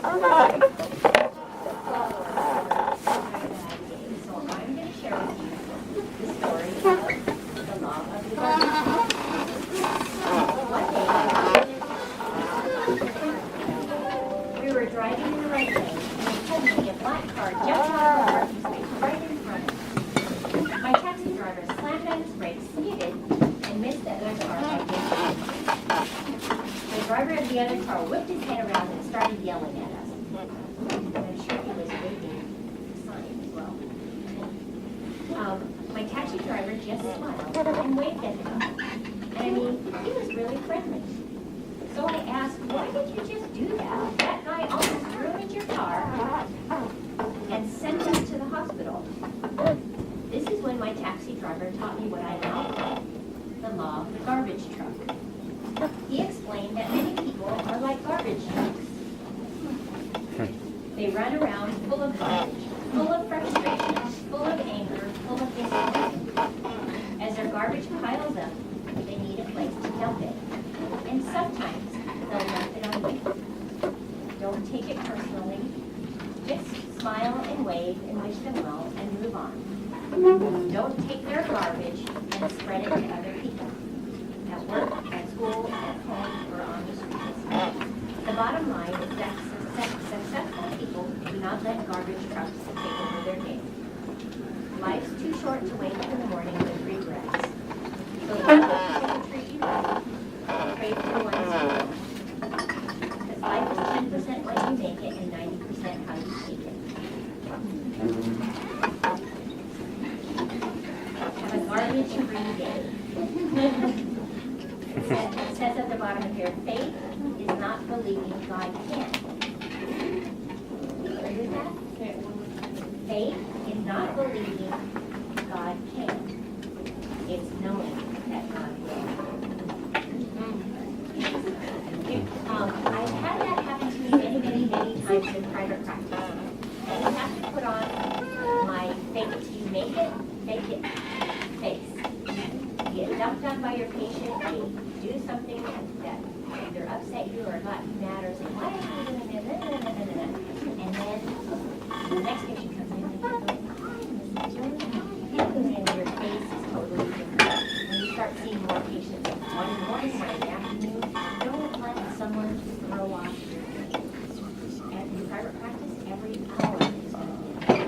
I'm going to share with you the story of the law of the garbage. One day, we were driving in the right lane, and suddenly a black car jumped out of the parking space right in front of us. My taxi driver slammed on his brakes, skidded, and missed the other car by just 1 inch. The driver of the other car whipped his head around and started yelling at us. I'm sure he was waving a sign as well. My taxi driver just smiled and waved at him. And I mean, he was really friendly. So I asked, why did you just do that? That guy almost ruined your car and sent us to the hospital. This is when my taxi driver taught me what I now call the law of the garbage truck. He explained that many people are like garbage trucks. They run around full of garbage, full of frustration, full of anger, full of disappointment. As their garbage piles up, they need a place to dump it. And sometimes they'll dump it on you. Don't take it personally. Just smile and wave and wish them well and move on. Don't take their garbage and spread it to other people. At work, at school, at home, or on the streets. The bottom line is that successful people do not let garbage trucks take over their day. Life's too short to wake up in the morning with regrets. So love the people treat you right. Pray for the ones you don't. Because life is 10% what you make it and 90% how you take it. Have a garbage-free day. It says at the bottom of here, faith is not believing God can. Agree with that? Faith is not believing God can. It's knowing that God will. I've had that happen to me many times in private practice. And you have to put on my fake it till you make it, fake it face. You get dumped on by your patient, they do something that either upset you or got you mad or say, why are you doing this? And then the next patient comes in and you're going, hi, Mrs. Jones. And your face is totally different. When you start seeing more patients at 1 in the morning, 1 in the afternoon, don't let someone throw off your game. At your private practice, every hour is going to be a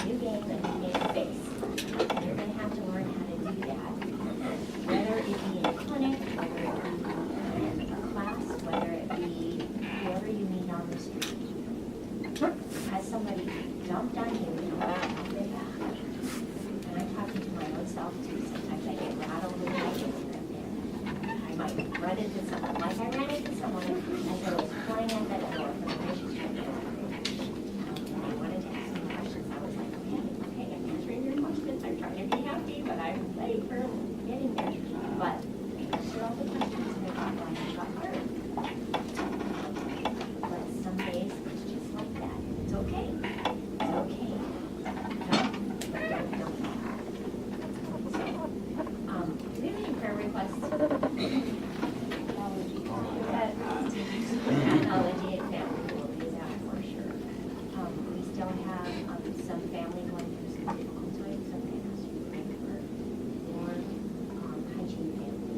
new game, a new game face. And you're going to have to learn how to do that. Whether it be in a clinic, whether it be in a class, whether it be whoever you meet on the street. Has somebody jumped on you, you know, off their back. And I'm talking to my own self too. Sometimes I get rattled with my children and I might run into someone. Like I ran into someone as I was flying out that door from the patient's room. And they wanted to ask me questions. I was like, okay, I'm answering your questions. I'm trying to be happy, but I'm ready for getting there. But I answered all the questions and I got one and got hurt. But some days it's just like that. It's okay. It's okay. Don't. So, do we have any prayer requests? Pathology and family will be out for sure. We still have some family going through some difficulties, so they ask you to pray for more hygiene family.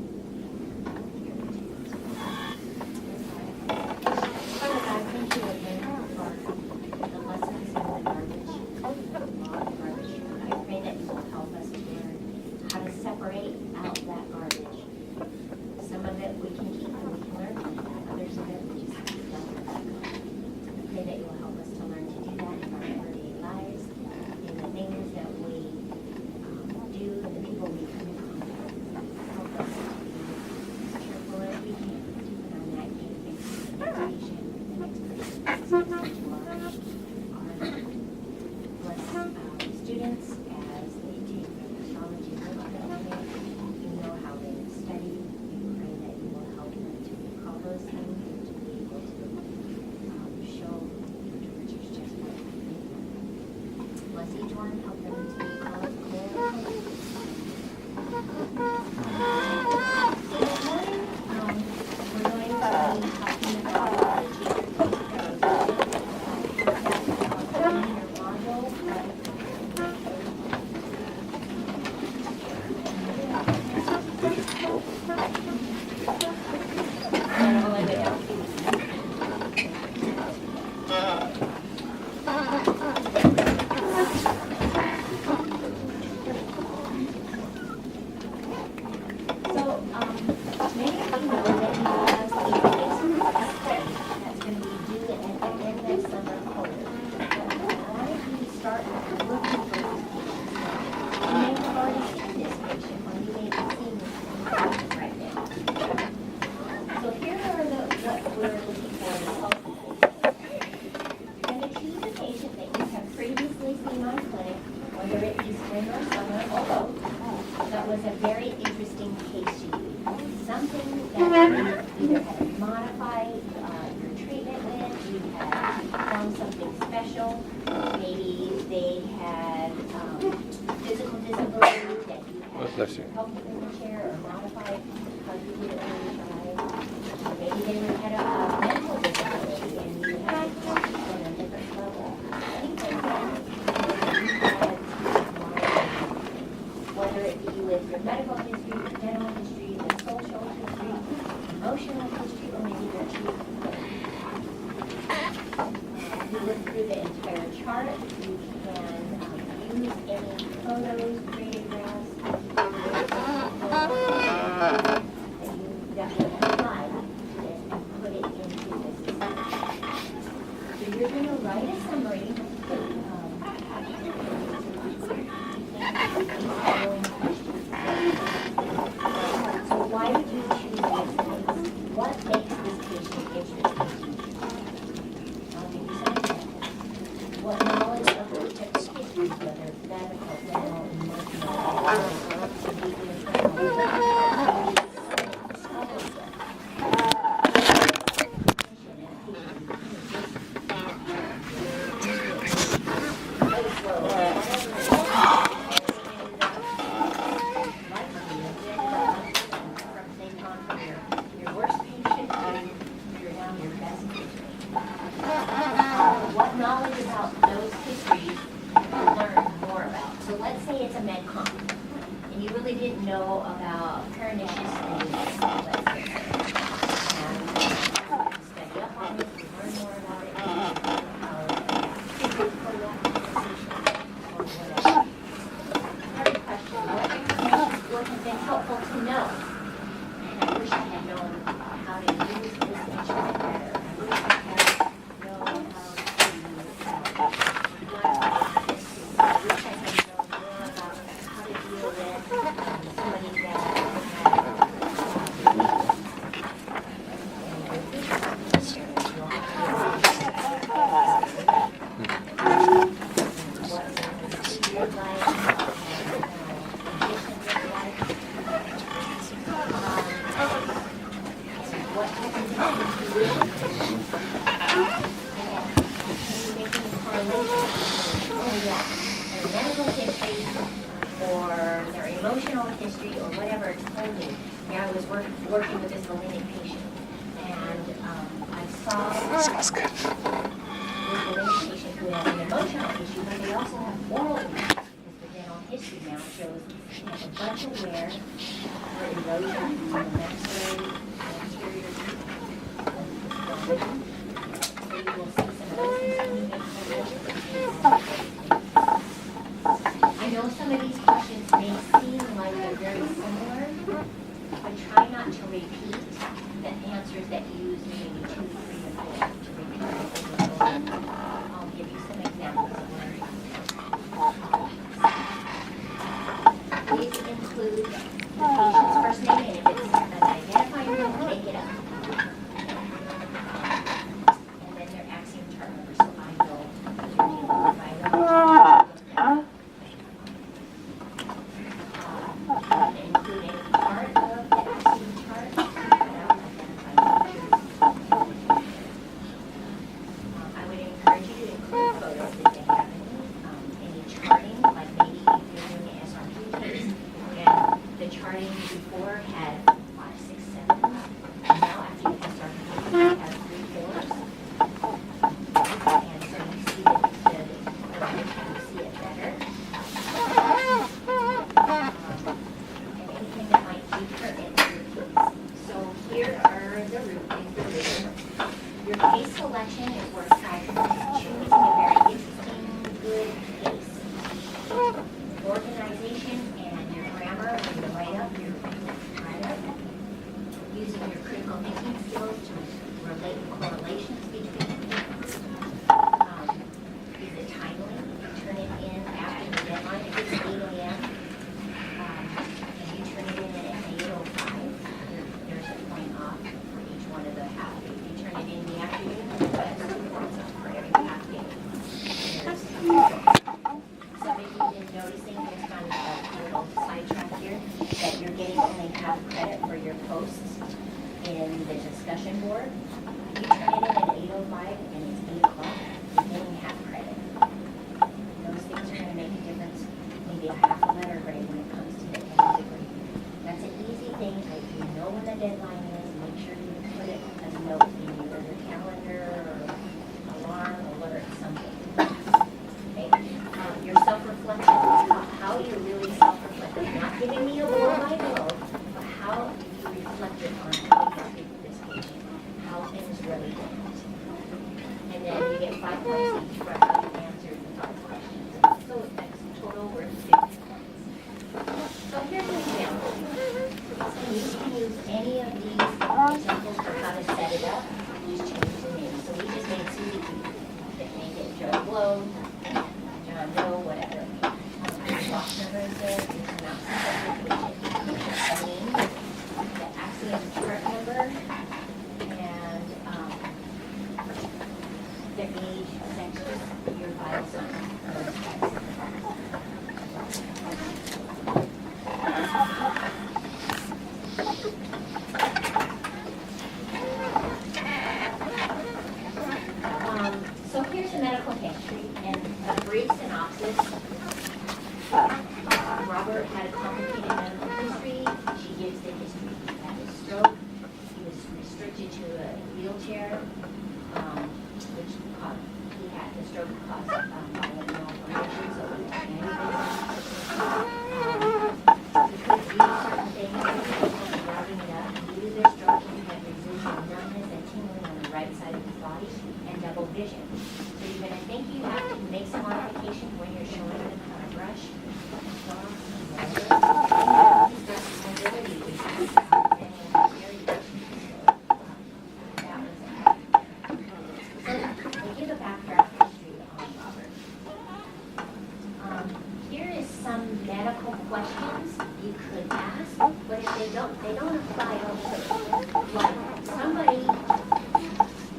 Father God, thank you again for the lessons in the garbage, the law of garbage. I pray that you will help us to learn how to separate out that garbage. Some of it we can keep and we can learn from that. Others of it we just have to dump it back. I pray that you will help us to learn to do that in our everyday lives, in the things that we do, and the people we come in contact with. Help us to be as careful as we can to put on that game face for the next patient, the next person that's to our bless students as they take their pathology work that you know how they study. We pray that you will help them to recall those things and to be able to show the teachers just what they think. Bless each one, help them to be called clear. This morning, we're going to be talking about the between my clinic, whether it be spring or summer or both, that was a very interesting case sheet. Something that you either had modified your treatment with, you had found something special, maybe they had physical disability that you had helped them in the chair or modified because you did it when you tried. Maybe they had a mental disability and you had to help them on a different level. Anything that you had whether it be with your medical history, your dental history, the social history, emotional history, or maybe your treatment. You look through the entire chart. You can use any photos, radiographs, that you apply and put it into the system. So you're going to write a summary. So why did you choose this case? What makes this patient interesting to you? I'll give you some examples. What knowledge of the different histories, whether it's medical, dental, emotional, what knowledge about those histories you learn more about. So let's say it's a MedCom, and you really didn't know about pernicious things, let's say. And you study up on it, you learn more about it, Another question, what information would have been helpful to know? And I wish I had known how to use this instrument better. I wish I had known how to I wish I had known more about how to deal with somebody that medical history or their emotional history or whatever it's told me. Yeah, I was working with this bulimic patient, and I saw this bulimic patient who has an emotional issue, but they also have oral issues because the dental history now shows she has a bunch of wear for erosion in the maxillary anterior teeth. So you will see some of those things. I know some of these questions may seem like they're very similar, but try not to repeat the answers that you use maybe 2, 3, or 4 to repeat it over and over. I'll give you some examples of where these include the patient's first name, and if it's an identifying rule, make it up. And then their axiom chart number, so I know you're dealing with include any part of the axiom chart, I would encourage you to include photos if they have any charting, like maybe if you're doing an SRP case, and the charting before had 5, 6, 7, and now after you have SRP, you have 3, 4s. And so you see the right, you see it better. That might deter into your case. So here are the routines. Your case selection is where choosing a very interesting, good case. Organization and your grammar when you write up your write-up. Using your critical thinking skills to relate correlations between things. 5 points each for how you answered the 5 questions. So that's total worth 50 points. So here's an example. So you can use any of these examples for how to set it up. Just change the name. So we just made Susie Q. Make it Joe Blow, John Doe, whatever. Box number is there. There's an application. Name, the accident chart number, and their age, sex, your vital sign. So here's the medical history and a brief synopsis. Robert had a complicated medical history. She gives the history. He had a stroke. He was restricted to a wheelchair, which caused, he had the stroke caused violent malformations, so he was because he could do certain things, routing it up. Due to their stroke, he had residual numbness and tingling on the right side of his body and double vision. So you're going to think you have to make some modifications when you're showing them how to brush. Give a background history on Robert. Here is some medical questions you could ask, but if they don't apply also. Like somebody,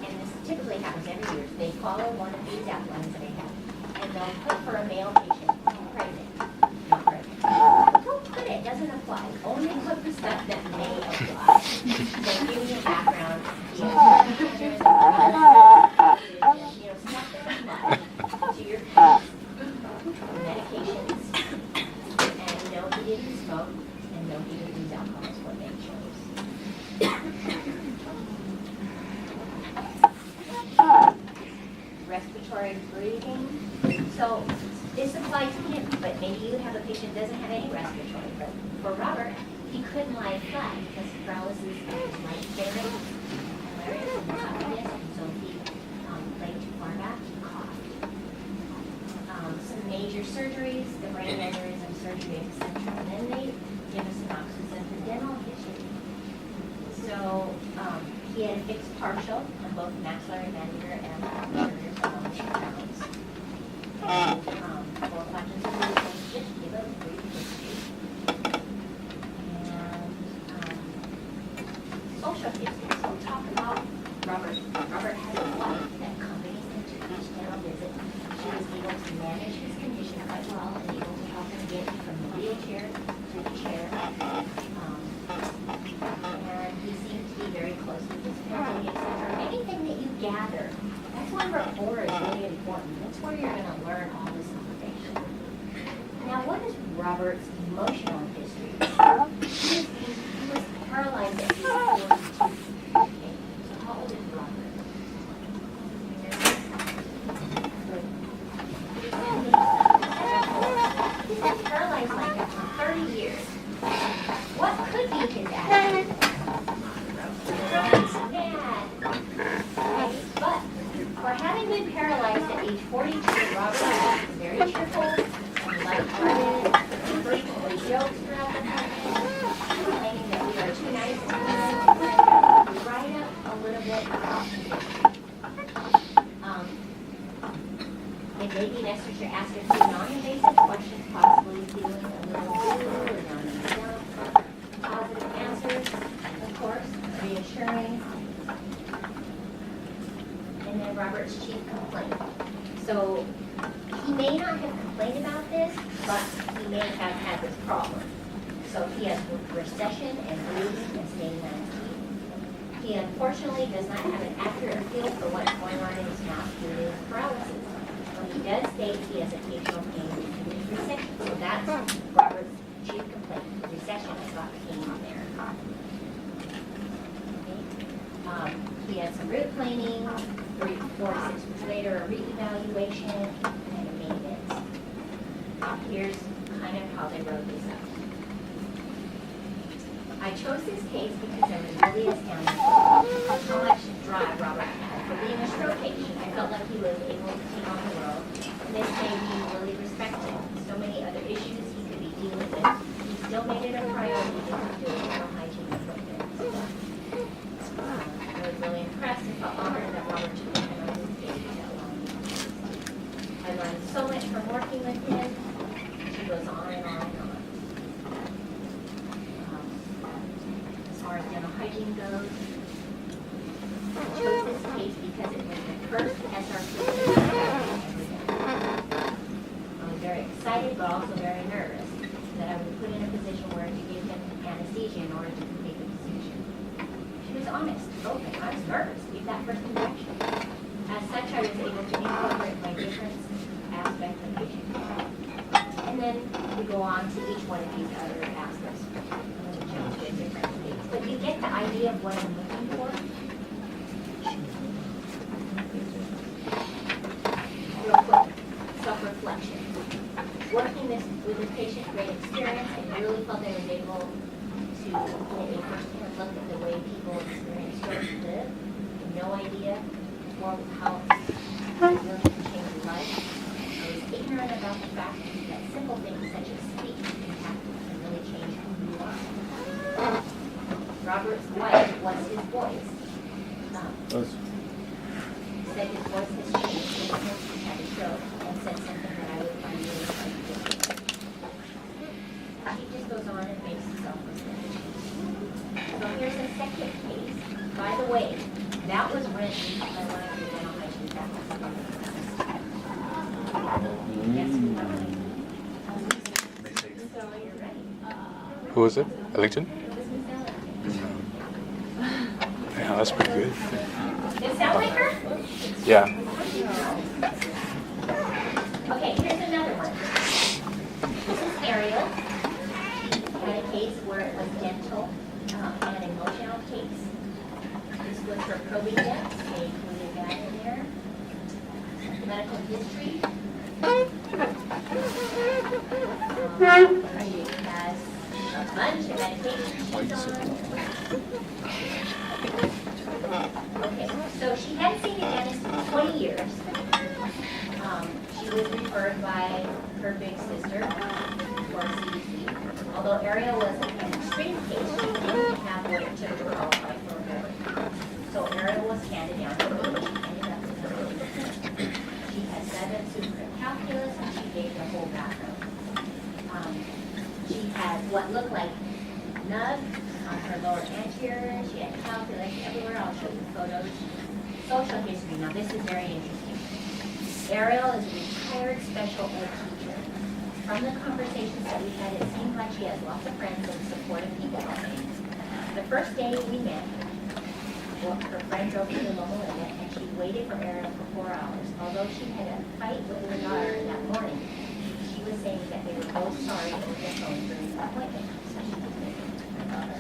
and this typically happens every year, they follow one of these outlines that I have, and they'll put for a male patient, pregnant, not pregnant. Don't put it, doesn't apply. Only put the stuff that may apply. So give me a background. Stuff that apply to your case, medications, and no, he didn't smoke, and no, he didn't use alcohol, is what they chose. Respiratory breathing. So this applies to him, but maybe you have a patient that doesn't have any respiratory. But for Robert, he couldn't lie flat because paralysis is right there, hilarious, and esophagus, and so he laid too far back, he coughed. Some major surgeries, the brain aneurysm surgery, etc. And then they give us synopsis of the dental history. So he had a fixed partial on both maxillary mandibular and posterior along 2 pounds. And 4 questions of relationship, give a brief history. And social history. So talk about Robert. Robert had a wife that accompanies him to each dental visit. She was able to manage his condition quite well and able to help him get from the wheelchair to the chair. And he seemed to be very close with his family, etc. Anything that you gather, that's why rapport is really important. That's where you're going to learn all this information. Now, what is Robert's emotional history? He was paralyzed at age 42. Okay, so how old is Robert? He's been paralyzed like that for 30 years. What could be his attitude? But for having been paralyzed at age 42, Robert was very cheerful and lighthearted, frequently jokes throughout the time, claiming that we are too nice to him. We write up a little bit about him. It may be necessary to ask a few non-invasive questions, possibly feeling a little blue or non-invasive. Positive answers, of course, reassuring. And then Robert's chief complaint. So he may not have complained about this, but he may have had this problem. So he has recession and bleeding and staining on his teeth. He unfortunately does not have an accurate feel for what's going on in his mouth due to his paralysis. But he does state he has occasional pain due to his recession. So that's Robert's chief complaint. Recession has got pain on there. Okay. He had some root planing, 3, 4, 6 weeks later, a reevaluation, and a maintenance. Here's kind of how they wrote this up. I chose this case because I was really astounded how much drive Robert had. For being a stroke patient, I felt like he was able to take on the world. And they say we really respect him. So many other issues he could be dealing with. He still made it a priority to do dental hygiene equipment. I was really impressed and felt honored that Robert took the time out of his day to do that long. I learned so much from working with him. She goes on and on and on. As far as dental hygiene goes, I chose this case because it was the first SRP. I was very excited, but also very nervous that I would put in a position where to give him anesthesia in order to complete the procedure. She was honest, open. I was nervous to give that first injection. As such, I was able to incorporate my different aspects of patient care. And then we go on to each one of these other aspects. I'm going to jump to a different case. But you get the idea of what I'm looking for. Real quick, self-reflection. Working this with this patient, great experience, I really felt I was able to get a first-hand look at the way people experience stroke live. No idea how it really can change your life. I was ignorant about the fact that simple things such as speech can really change who you are. Robert's wife was his voice. Said his voice has changed since he had a stroke and said something that I would find really quite difficult. He just goes on and makes himself So here's a second case. By the way, that was written by one of the dental hygiene practices. Yes, we are ready. So you're ready. Who was it? Ellington? It was Miss Ella. Yeah, that's pretty good. Does it sound like her? Yeah. Okay, here's another one. This is Ariel. She had a case where it was dental and emotional case. This was her probing dents. They included that in there. Medical history. She has a bunch of medication she's on. Okay, so she hadn't seen a dentist in 20 years. She was referred by her big sister for CDC. Although Ariel was an extreme case, she didn't have what it took to qualify for a board. So Ariel was handed down to me. She ended up with a 50%. She had 7 supracalculus and she gave the whole background. She had what looked like nub on her lower anterior. She had calculus everywhere. I'll show you photos. Social history. Now this is very interesting. Ariel is a retired special ed teacher. From the conversations that we had, it seemed like she has lots of friends and supportive people on me. The first day we met, her friend drove to Loma Linda and she waited for Ariel for 4 hours. Although she had a fight with her daughter that morning, she was saying that they were both sorry over the phone during the appointment. So she was making her daughter.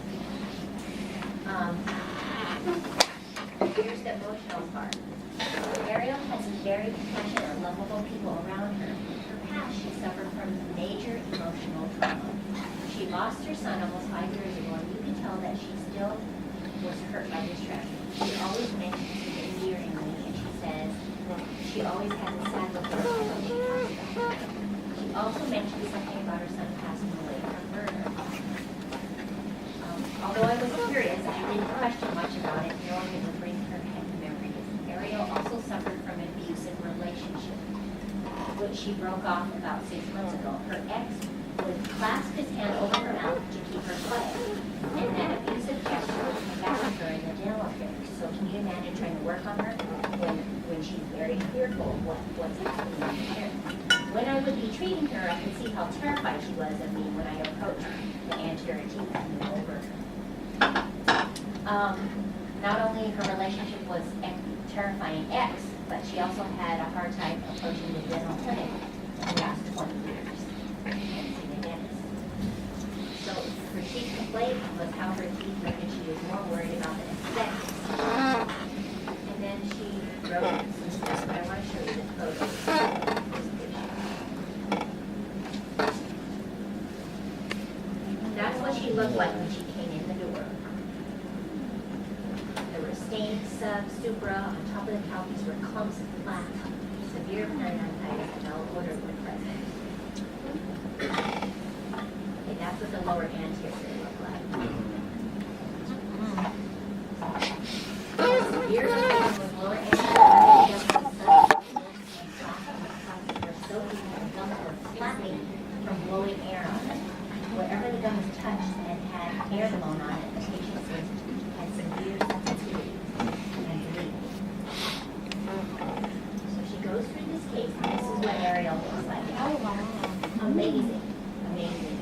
Here's the emotional part. Ariel has very compassionate, lovable people around her. In her past, she suffered from major emotional trauma. She lost her son almost 5 years ago, and you can tell that she still was hurt by this tragedy. She always mentions it endearingly, and she says she always has a sad look on her face when she talks about it. She also mentioned something about her son passing away from murder. Although I was curious, I didn't question much about it, knowing it would bring her happy memories. Ariel also suffered from an abusive relationship, which she broke off about 6 months ago. Her ex would clasp his hand over her mouth to keep her quiet, and that abusive gesture would come back to her in the dental affairs. So can you imagine trying to work on her when she's very fearful of what's happening in here? When I would be treating her, I could see how terrified she was of me when I approached the anterior teeth coming over her. Not only her relationship was terrifying ex, but she also had a hard time approaching the dental clinic in the last 20 years. So her chief complaint was how her teeth looked, and she was more worried about the aesthetics. And then she wrote some stuff, but I want to show you the photos. That's what she looked like when she came in the door. There were stains, sub, supra, on top of the calculus were clumps of plaque. quarter of the crescent. Okay, that's what the lower anterior look like. Years ago, with lower anterior, their soaking and gums were flapping from blowing air on it. Wherever the gums touched and had air blown on it, the patient had severe sensitivity and bleeding. So she goes through this case, and this is what Ariel looks like. Oh, wow. Amazing, amazing.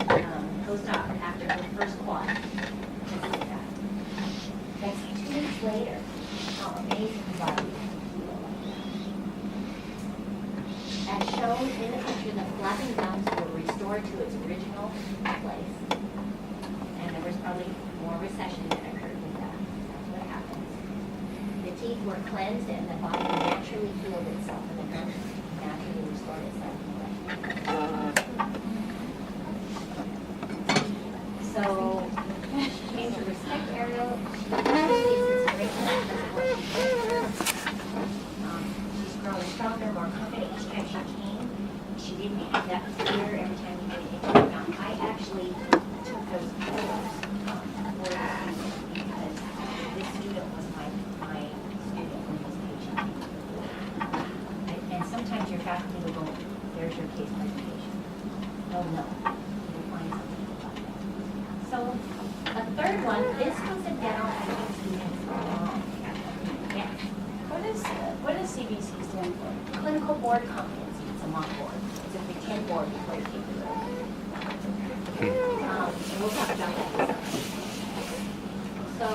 Post-op after her first quad. Just like that. That's 2 weeks later. How amazing the body is. As shown in the picture, the flapping gums were restored to its original place. And there was probably more recession that occurred with that. That's what happens. The teeth were cleansed and the body naturally healed itself and the gums naturally restored itself. So she came to respect Ariel. She's growing stronger, more confident each time she came. She didn't have that fear every time we did anything. Now, I actually took those photos for the student because this student was my student when this patient. And sometimes your faculty will go, there's your case presentation. Oh no, you'll find something about that. So a third one, this was a dental hygiene student from yes. What does CBC stand for? Clinical board competency, it's a mock board. It's a pretend board before you take the room. And we'll talk about that. So,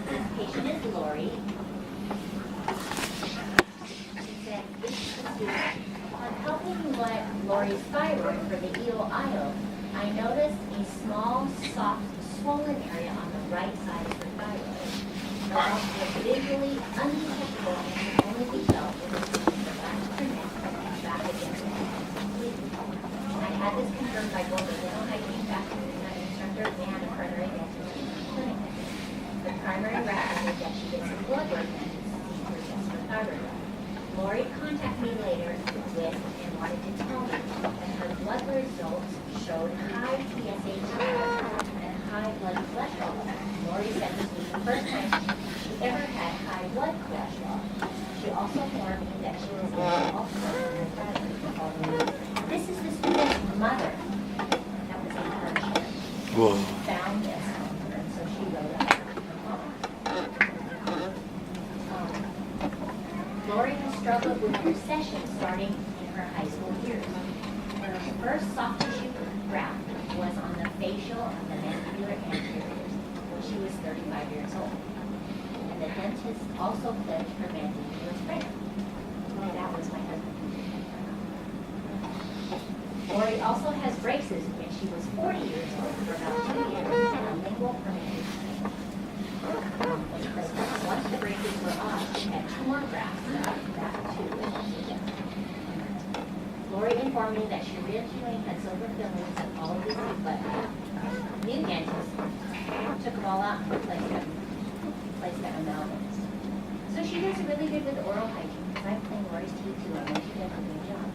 this patient is Lori. She said, this is the student. On helping what Lori's thyroid for the EO-IO, I noticed a small, soft, swollen area on the right side of her thyroid. The lump was visually undetectable and could only be felt in the back of her neck and back against the head. I had this confirmed by both the dental hygiene faculty instructor and a primary dentist in the clinic. The primary recommended that she get some blood work and see her test for thyroid. Lori contacted me later with and wanted to tell me that her blood results showed high TSH and high blood cholesterol. Lori said this was the first time she ever had high blood cholesterol. She also informed me that she was getting ulcerative. This is the student's mother that was in her chair. Whoa. Found this on her, and so she wrote up her phone. Lori has struggled with recession starting in her high school years. Her first soft tissue graft was on the facial of the mandibular anteriors when she was 35 years old. And the dentist also clipped her mandibular sprayer. That was my husband. Lori also has braces when she was 40 years old for about 2 years and a lingual permanent. Once the braces were off, she had 2 more grafts back to Lori informed me that she originally had silver fillings in all of these teeth, but new dentists took them all out and replaced them amalgams. So she does really good with oral hygiene because I clean Lori's teeth too, and she does a good job.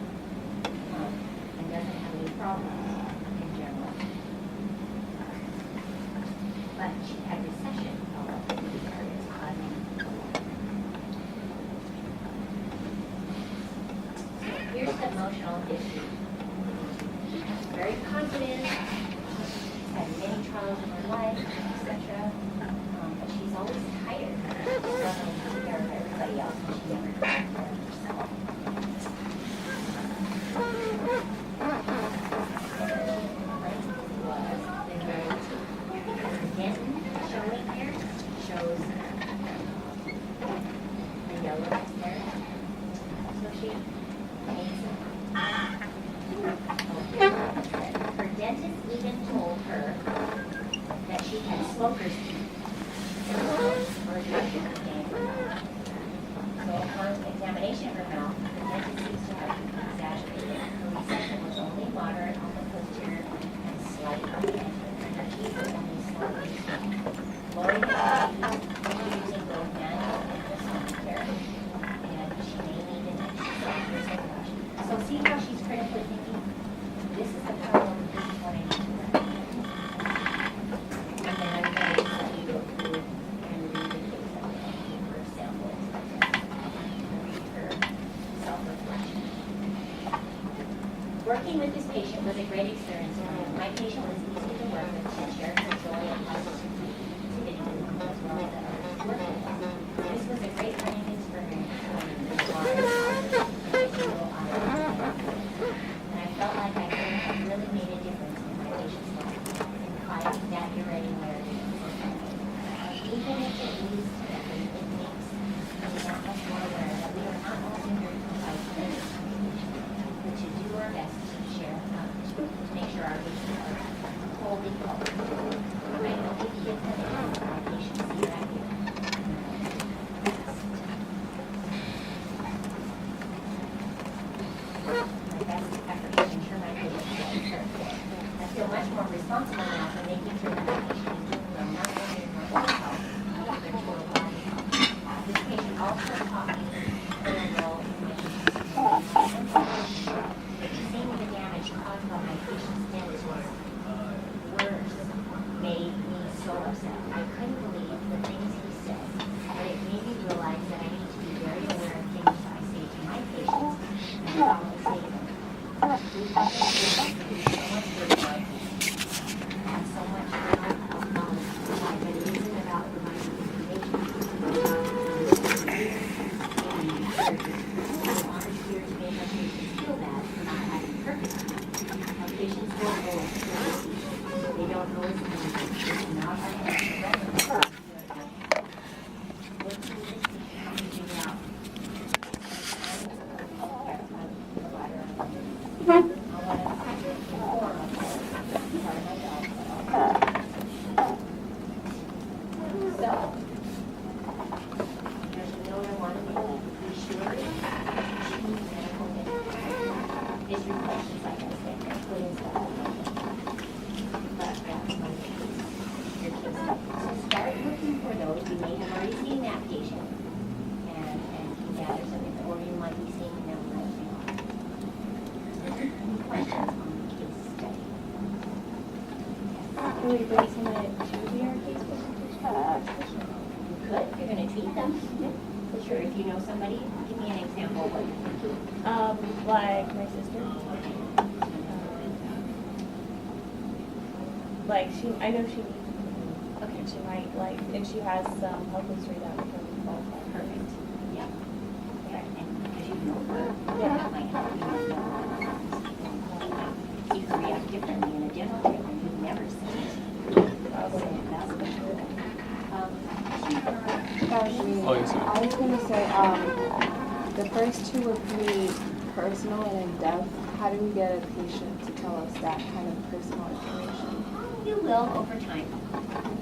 And doesn't have any problems in general. But she had recession all up in these areas. Here's the emotional issue. Very confident, she's had many trials in her life, etc. But she's always tired. She's struggling to take care of everybody else, and she never takes care of herself. Denton showing here shows the yellowness there. So she her dentist even told her that she had smoker's teeth. Or so Working with this patient was a great experience for me. My patient was easy to work with. She shared her joy and positivity as well as others who worked with us. This was a great learning experience for me. And I felt like I could have really made a difference in my patient's life in fighting that irregularity. Even if it leads to that, it makes me that much more aware that we are not only here to provide clinical but to do our best to share knowledge, to make sure our patients are wholly covered. I know we give them my patients see that here. My best effort to ensure my patients are cared for. I feel much more responsible now for making sure that my patient is doing well, not only in my own health, but their total body health. This patient also taught me their role in my patient's community. Seeing the damage caused by my patient's negligence words made me so upset. I couldn't believe the things he said, but it made me realize that I need to be very aware of things I say to my patients and how I say them. We have so much good advice and so much good knowledge to provide, but it isn't about providing information. Honest fears make our patients feel bad for not having purpose. Our patients don't know us. They don't know us. It's not our head. Working with this patient to figure out. I want to inform us part of my job. So, there's a note I want to make. Be sure to choose medical information. His request, like I said, put in stuff. But that's my case. Your case. So start looking for those. You may have already seen that patient. And you gather some info, or you might be seeing them right now. Any questions on the case study? Will you bring someone to be our case presentation? You could, if you're gonna treat them. For sure, if you know somebody, give me an example of what you're thinking. Like my sister. Like I know she needs. Okay, she might like, and she has some health history that would come qualify. Perfect. Yeah. Yeah, and because you know her, Yeah. that might help you know. You can react differently in a general treatment, you've never seen it. So that's for sure. Oh, yes, sir. I was gonna say, the first two were pretty personal and in-depth. How do we get a patient to tell us that kind of personal information? You will over time.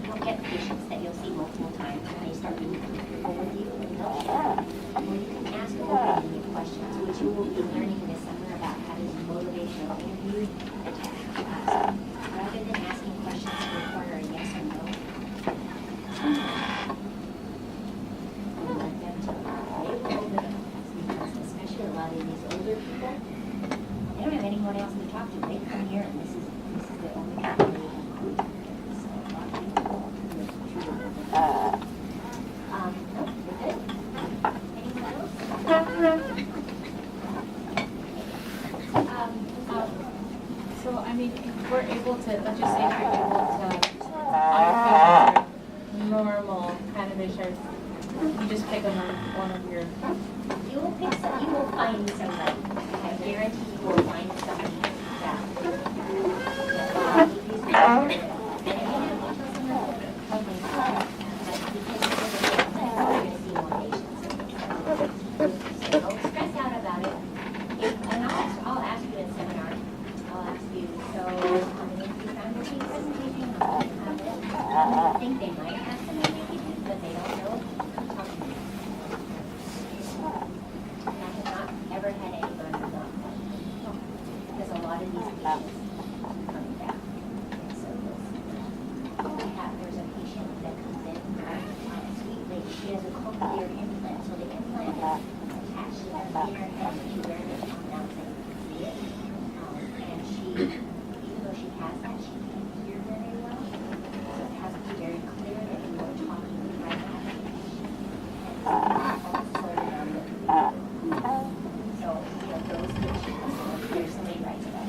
You'll get patients that you'll see multiple times and they start being comfortable with you and they'll share. Or you can ask open-ended questions, which you will be learning this summer about how to do motivational interviews and technical tasks. Rather than asking questions that require a yes or no. You let them tell you. They will open up because especially a lot of these older people, they don't have anyone else to talk to. They come here and this is the only people they have contact with. So a lot of people will truly open up. No, we're good. Anyone else? So, I mean, if we're able to, let's just say we're able to, on normal kind of issues, you just pick one of your, You will pick some, you will find somebody. I guarantee you will find somebody that will need these people. And again, it will tell someone but because you're going to see more patients. So don't stress out about it. And I'll ask you in seminar. I'll ask you, so if you found your case presentation, how do you have it? I think they might have some information, but they don't know. Talk to me. I have not ever had anybody not like me. Because a lot of these patients are coming back. And so there's a patient that comes in, a sweet lady, she has a cochlear implant, so the implant is attached to her inner head, and she wears it on down so you can see it. And she, even though she has that, she can't hear very well. So it has to be very clear that you are talking right now. And all sorted on the so, those patients, there's somebody writes about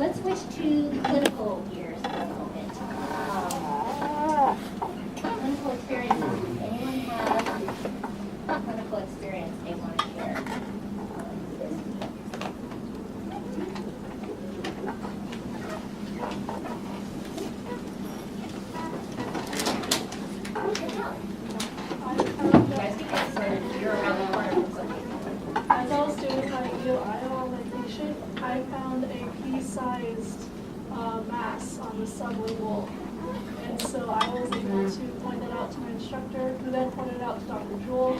let's switch to clinical gears for a moment. Clinical experience. Anyone have clinical experience they want to share? You guys can, so you're around the corner from something. As I was doing my EOI on my patient, I found a pea-sized mass on the sublingual. And so I was able to point that out to my instructor, who then pointed it out to Dr. Jewell.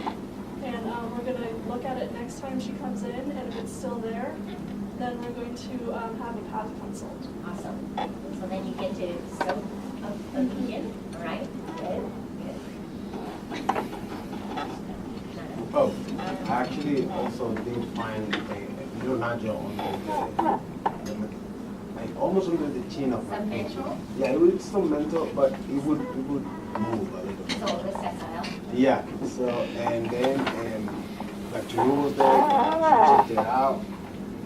And we're going to look at it next time she comes in, and if it's still there, then we're going to have a path consult. Awesome. So then you get to soak a beacon, all right? Good, good. Oh, I actually also did find a little nodule on like almost under the chin of my patient. Submental? Yeah, it was still mental, but it would move a little. So it was sessile. Yeah. So and then Dr. Wu was there. She checked it out,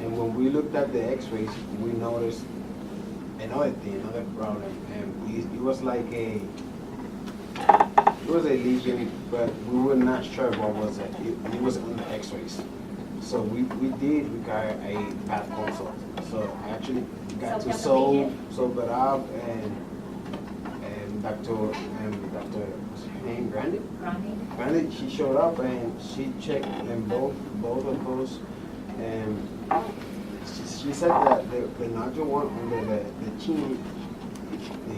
and when we looked at the X-rays, we noticed another thing, another problem, and it was like a. It was a lesion, but we were not sure what was it. It was on the X-rays. So we did require a path consult. So I actually got to soak it up, and Dr. What's her name, Grande? Grande, she showed up and she checked them both of those, and she said that the nodule one under the chin,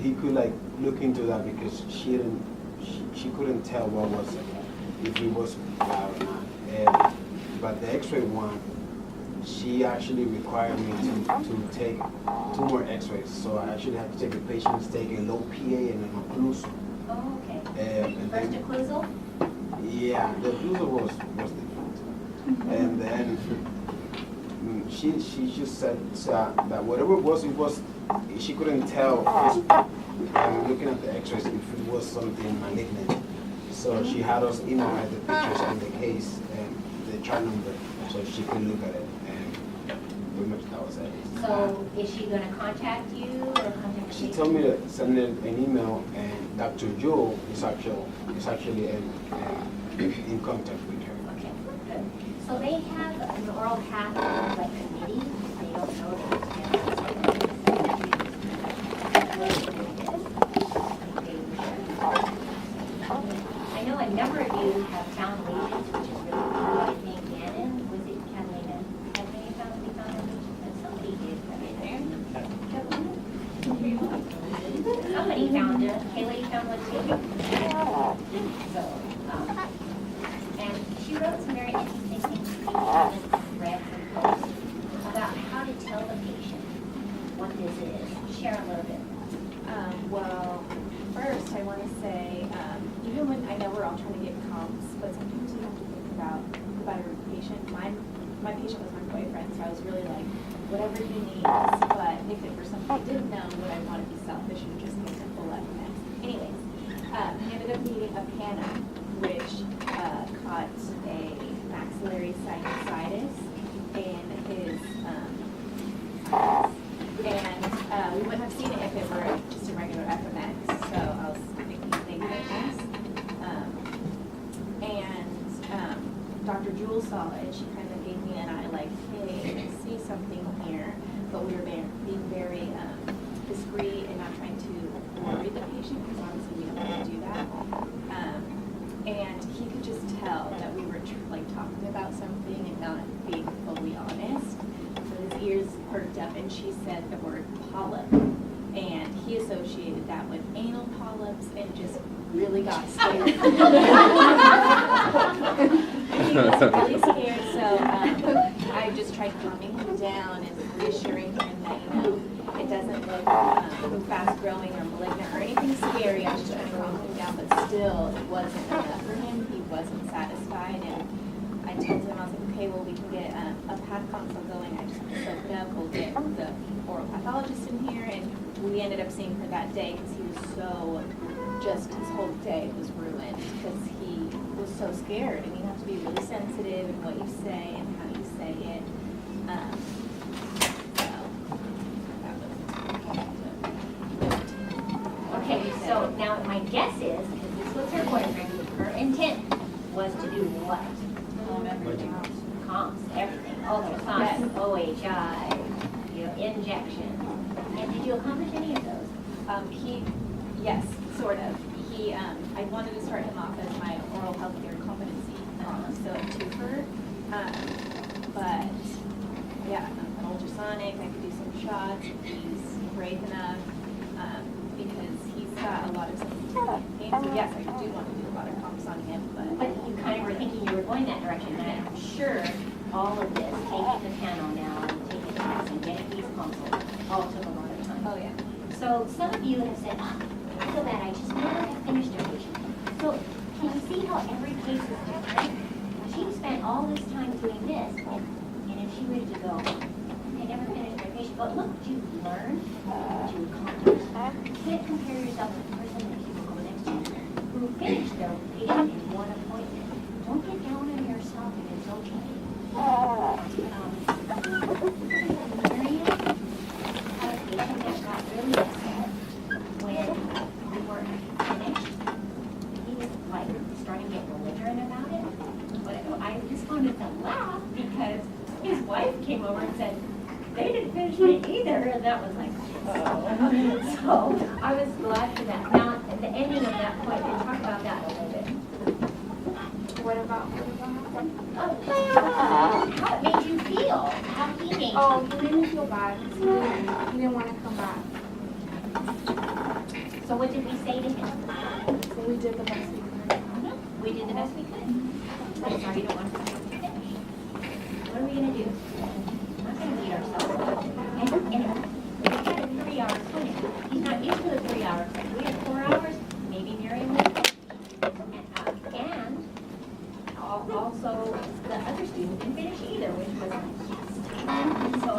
he could like look into that because she couldn't tell what was it, if it was loud or not. But the X-ray one, she actually required me to take 2 more X-rays. So I actually had to take the patients, take a low PA and an occlusal. Oh, okay. And First then, occlusal? yeah, the occlusal was different. And then she just said that whatever it was, she couldn't tell looking at the X-rays if it was something malignant. So she had us email her the pictures and the case and the chart number so she could look at it, and pretty much that was it. So is she going to contact you or contact She you? told me to send her an email, and Dr. Joe is actually in contact with her. Okay, good. So they have an oral path like committee. They don't know that. I know a number of you have found lesions, which is really cool. I think Gannon, was it Catalina? Catalina found a lesion, and somebody did. Somebody found it. Kaylee found one too. So, and she wrote some very interesting things. If you haven't read some posts about how to tell the patient what this is. Share a little bit. Well, first I want to say, even when I know we're all trying to get comps, but sometimes you have to think about the better patient. My patient was my boyfriend, so I was really like, whatever he needs. But if it were something I didn't know, would I want to be selfish and just make simple FMX? Anyways, he ended up needing a PANA, which caught a maxillary sinusitis in his sinus. And we wouldn't have seen it if it were just a regular FMX, so I was thinking maybe that and Dr. Jewell saw it, she kind of gave me an eye like, hey, I see something here, but we were being very discreet and not trying to worry the patient, because obviously we don't want to do that. And he could just tell that we were talking about something and not being fully honest. His ears perked up, and she said the word polyp, and he associated that with anal polyps and just really got scared. He was really scared, so I just tried calming him down and reassuring him that, it doesn't look fast growing or malignant or anything scary. I was just trying to calm him down, but still it wasn't enough for him. He wasn't satisfied, and I told him, I was like, okay, well, we can get a path consult going. I just have to soak it up. We'll get the oral pathologist in here. And we ended up seeing her that day because he was so, just his whole day was ruined because he was so scared. And you have to be really sensitive in what you say and how you say it. So that So now my guess is, because this was her boyfriend, her intent was to do what? Comps, everything, ultrasound, OHI, injection. And did you accomplish any of those? Yes, sort of. I wanted to start him off as my oral healthcare competency, so a twofer. But yeah, an ultrasonic, I could do some shots if he's brave enough, because he's got a lot of sensitivity and pain. So yes, I do want to do a lot of comps on him, But you kind of were thinking you were going that direction, and I'm sure all of this, taking the panel now, and taking the test, and getting these consults, all took a lot of time. oh yeah. So some of you have said, oh, I feel bad, I just never have finished a patient. So can you see how every case is different? She spent all this time doing this, and if she were to go, I never finished my patient, but look, you learn, you accomplish. You can't compare yourself to the person that you will go next to, who finished their patient in one appointment. Don't get down on yourself, and it's okay. Marion had a patient that got really upset when we weren't finished. He was like starting to get belligerent about it. But I just wanted to laugh because his wife came over and said, they didn't finish it either, and that was like, oh. So I was glad for that. Now, at the ending of that point, we'll talk about that a little bit. What about happened? How it made you feel, how he made you. Oh, he made me feel bad. He didn't want to come back. So what did we say to him? So we did the best we could. We did the best we could. I'm sorry you don't want to finish. What are we gonna do? We're not gonna beat ourselves up. And we had a 3-hour clinic. He's not used to a 3-hour clinic. We had 4 hours, maybe Miriam would. And also the other student didn't finish either, which was so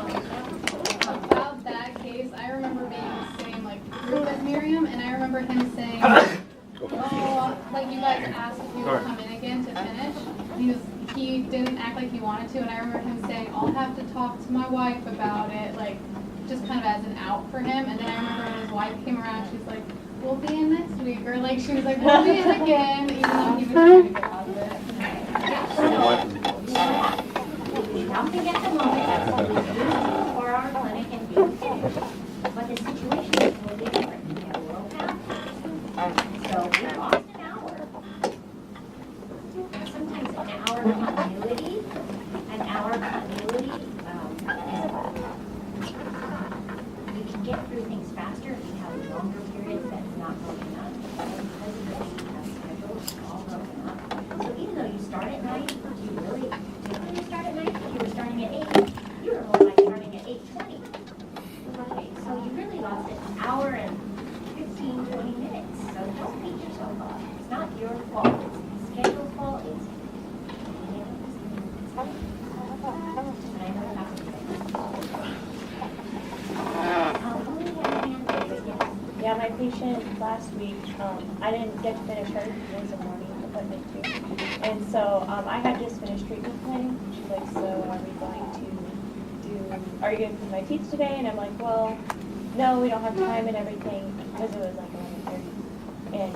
About that case, I remember being in the same like group as Miriam, and I remember him saying, "Oh, like you guys asked if he would come in again to finish." He didn't act like he wanted to, and I remember him saying, "I'll have to talk to my wife about it," like just kind of as an out for him. And then I remember when his wife came around, she's like, "We'll be in next week," or like she was like, "We'll be in again," even though he was trying to get out of it. nothing at the moment, that's what we do for our clinic and being finished. But the situation is totally different. We have a little path. So we lost an hour. Sometimes an hour continuity you can get through things faster if you have longer periods that's not broken up. And because of the way you have schedules all broken up. So even though you start at 9, did you start at 9? You were starting at 8. You were more like starting at 8:20. Okay, so you really lost an hour and 15, 20 minutes. So don't beat yourself up. It's not your fault. It's the schedule's fault. It's but I know it happens. Yeah, my patient last week, I didn't get to finish her. It was a morning appointment too. And so I had just finished treatment planning. She's like, so are you going to clean my teeth today? And I'm like, well, no, we don't have time and everything, because it was like 11:30. And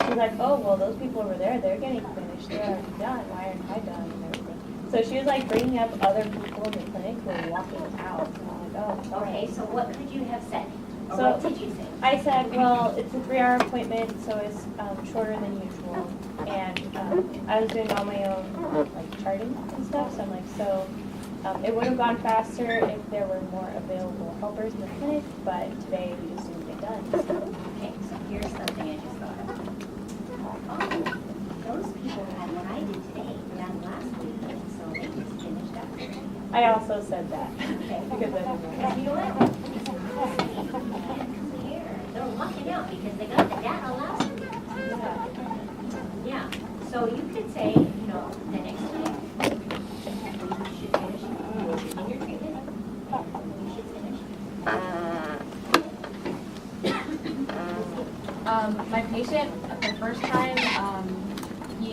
she's like, oh, well, those people over there, they're getting finished. They're already done. Why aren't I done? And everything. So she was like bringing up other people in the clinic who were walking out. And I'm like, oh, Okay, so what could you have said? Or So- what did you say? I said, well, it's a 3-hour appointment, so it's shorter than usual. And I was doing all my own like charting and stuff, so I'm like, so it would have gone faster if there were more available helpers in the clinic, but today we just didn't get done. So. Okay, so here's something I just thought of. Oh, those people had what I did today, done last week, so they just finished up. I also said that Okay. because I didn't Because you know what? They're walking out because they got the data last week. Yeah, so you could say, the next time, you should finish, in your treatment, you should finish. My patient, the first time, he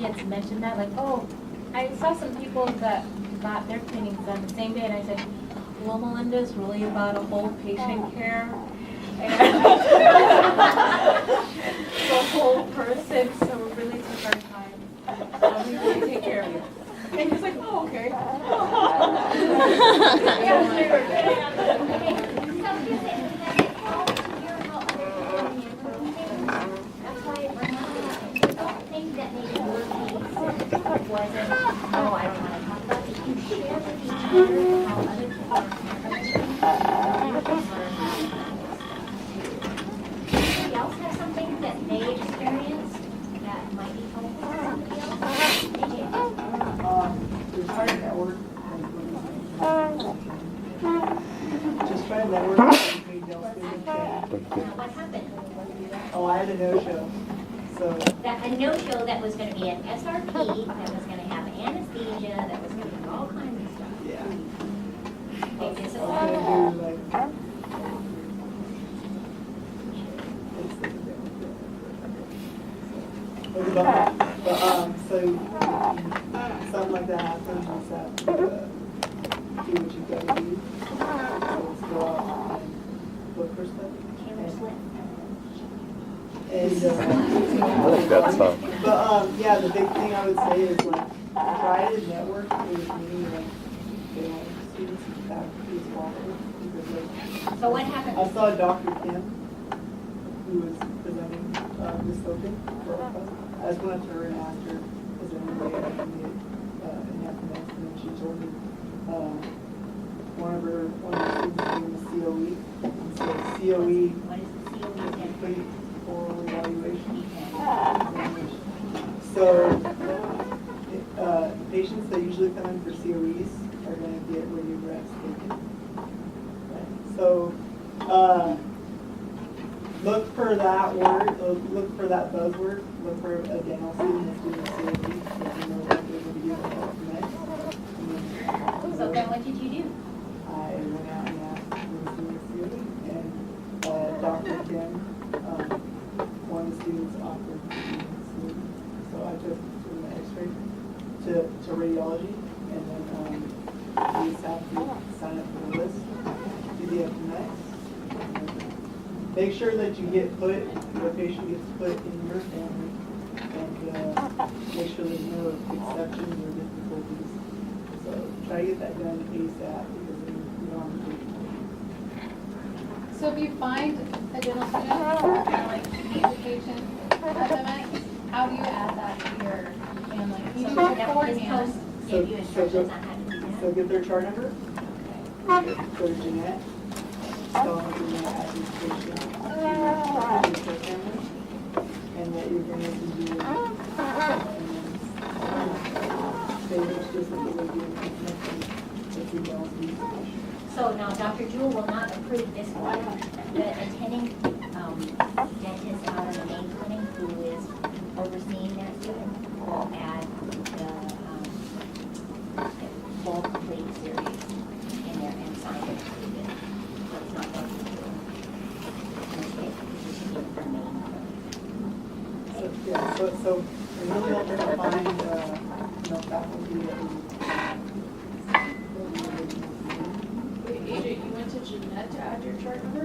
had mentioned that, like, oh, I saw some people that got their cleanings done the same day, and I said, well, Melinda's really about a whole patient care The whole person, so we really took our time. We really take care of you. And he's like, oh, okay. Okay, so here's it, because it falls to your help and improving things. That's why it brings up, I don't think that maybe your case wasn't, oh, I don't want to talk about it. You share with each other how other people are handling it. Anybody else have something that they experienced that might be helpful for somebody else? AJ? Just try to network. Just try to network between Dell students. What happened? Oh, I had a no-show. So, That a no-show that was gonna be an SRP, that was gonna have anesthesia, that was gonna do all kinds of stuff. yeah. They I was disappointed. gonna do like. So, something like that happens, you just have to do what you gotta do. So let's go out and look for stuff. Taylor Swift. And, I think that's but, yeah, the big thing I would say is like, try to network with me, like, students and faculty as well. Because like, So what happened? I saw Dr. Kim, who was presenting this token for our class. I just went up to her and asked her, is there any way I can get an FMS? And then she told me one of the students doing the COE. And so COE, What is the COE again? complete oral evaluation. So patients that usually come in for COEs are going to get radiographs taken. Right. So look for that word, look for that buzzword, look for a dental student that's doing a COE, so you know what they're going to be doing next. So then what did you do? I went out and asked who was doing a COE, and Dr. Kim, one of the students offered to do a COE. So I took from the x-ray to radiology, and then we just have to sign up for the list, do the FMX. Make sure that you get put, the patient gets put in your family, and make sure there's no exceptions or difficulties. So try to get that done ASAP, because then you don't have to. So if you find a dental student, or like education, FMX, how do you add that to your family? You do So it that this beforehand. post give you instructions on how to do So that? get their chart number, go to Jeanette, tell them you're going to add this patient to their family, and what you're going to do. And then say which district you're going to do if you don't see the patient. So now Dr. Jewell will not approve this one. The attending dentist out of the main clinic who is overseeing that student will add the full complete series in there and sign it. So it's not Dr. Jewell. Okay, this is from main clinic. So, yeah, so really helping to find, faculty that we. Wait, AJ, you went to Jeanette to add your chart number?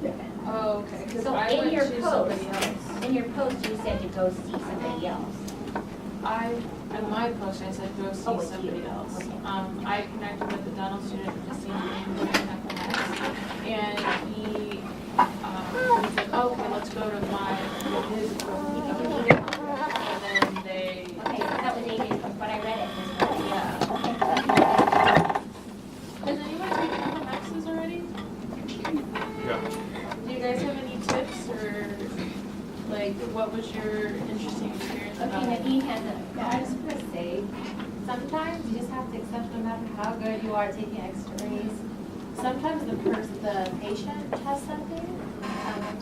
Yeah. Oh, okay, because So I in went your to post, somebody else. in your post, you said to go see somebody else. In my post, I said go Oh, see it's somebody you. else. Okay. I connected with the dental student at the same time with FMS, and he was like, oh, okay, let's go to his appointment. And then they, Okay, so that was AJ's post, but I read it. yeah. Has anyone taken FMXs already? Yeah. Do you guys have any tips, or like, what was your interesting experience about Okay, it? Nadine has a. Yeah, I just want to say, sometimes you just have to accept no matter how good you are at taking x-rays. Sometimes the patient has something,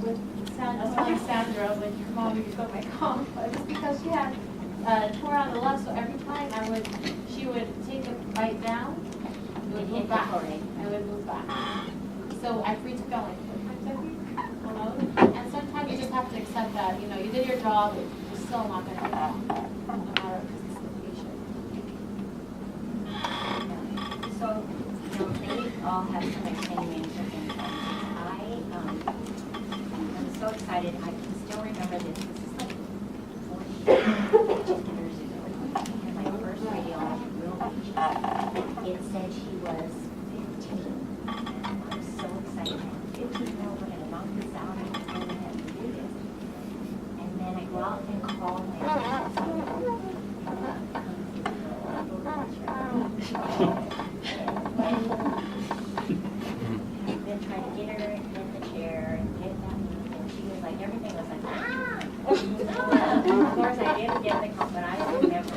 with Sandra, like Sandra, with your mom, you took my mom, but it's because she had tore out the left, so every time she would take a bite down, it would move back, and it would move back. So I free to go like 4 times a week, and sometimes you just have to accept that, you did your job, you're still not gonna get it, no matter because it's the patient. So, they all have some extenuating circumstances. I decided, I can still remember this is like 40 years ago. And my first radiology, real patient, it said she was 15. I was so excited. 15, no, we're gonna knock this out, and we're gonna have to do this. And then I go out and call my then try to get her in the chair and get that, and she was like, everything was like, ah! Of course, I didn't get the call, but I remember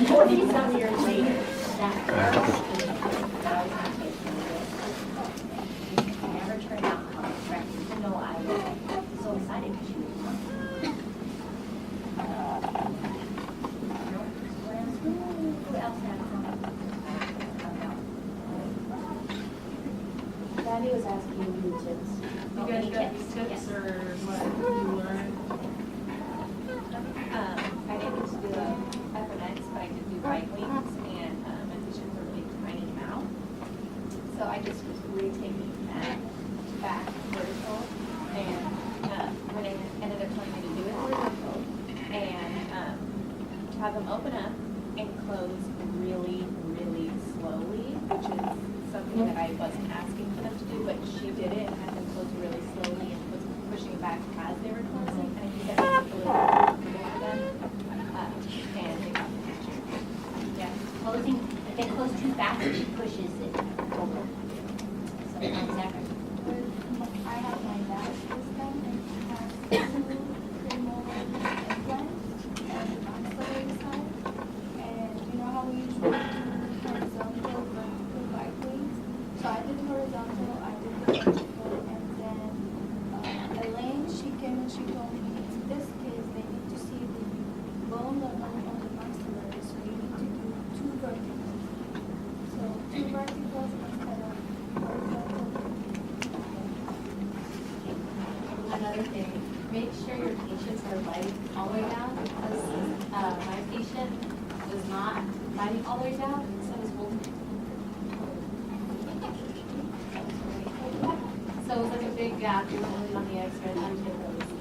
40-some years later, that first patient that I was going to take from this, it never turned out how I expected, even though I was so excited because she was young. Who else had comments about? Daddy was asking you tips. You guys got any tips or what you learned? I didn't get to do FMX, but I did do right wings, and my patient was a really tiny mouth. So I just was retaking that back vertical, and when I ended up telling me to do it horizontal, and have them open up and close really, really slowly, which is something that I wasn't asking for them to do, but she did it and had them close really slowly and was pushing back as they were closing. And I think that was a little uncomfortable for them. And they got the picture. Yeah. Closing, if they close too fast, she pushes it over. So, Zachary. I have my dad this time, and he has 2 premolar implants on the maxillary side. And you know how we usually do horizontal vertical right wings? So I did horizontal, I did the vertical, and then Elaine, she came and she told me, in this case, they need to see the bone on the maxillary, so you need to do 2 verticals. So 2 verticals instead of horizontal. Another thing, make sure your patients are biting all the way down, because my patient was not biting all the way down, so was holding it. So it was like a big gap, you were only on the X-ray, and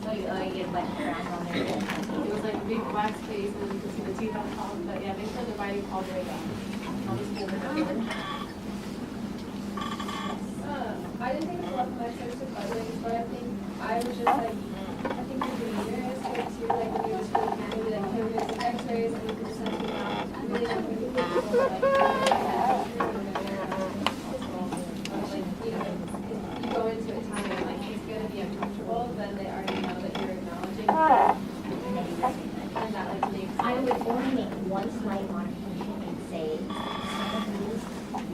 So you get wet ground on there. it was like a big black space, and you could see the teeth on top, but yeah, make sure they're biting all the way down. I'll just hold it over. I didn't think a lot of my service was buzzing, but I think I was just like, I think you're doing your aspect too, like when you just really can't maybe like give it some x-rays and you could just send them out. Really not really good, like, you know, if you go into a time and like it's gonna be uncomfortable, then they already know that you're acknowledging that. And that like makes I would only make one slight modification and say some of these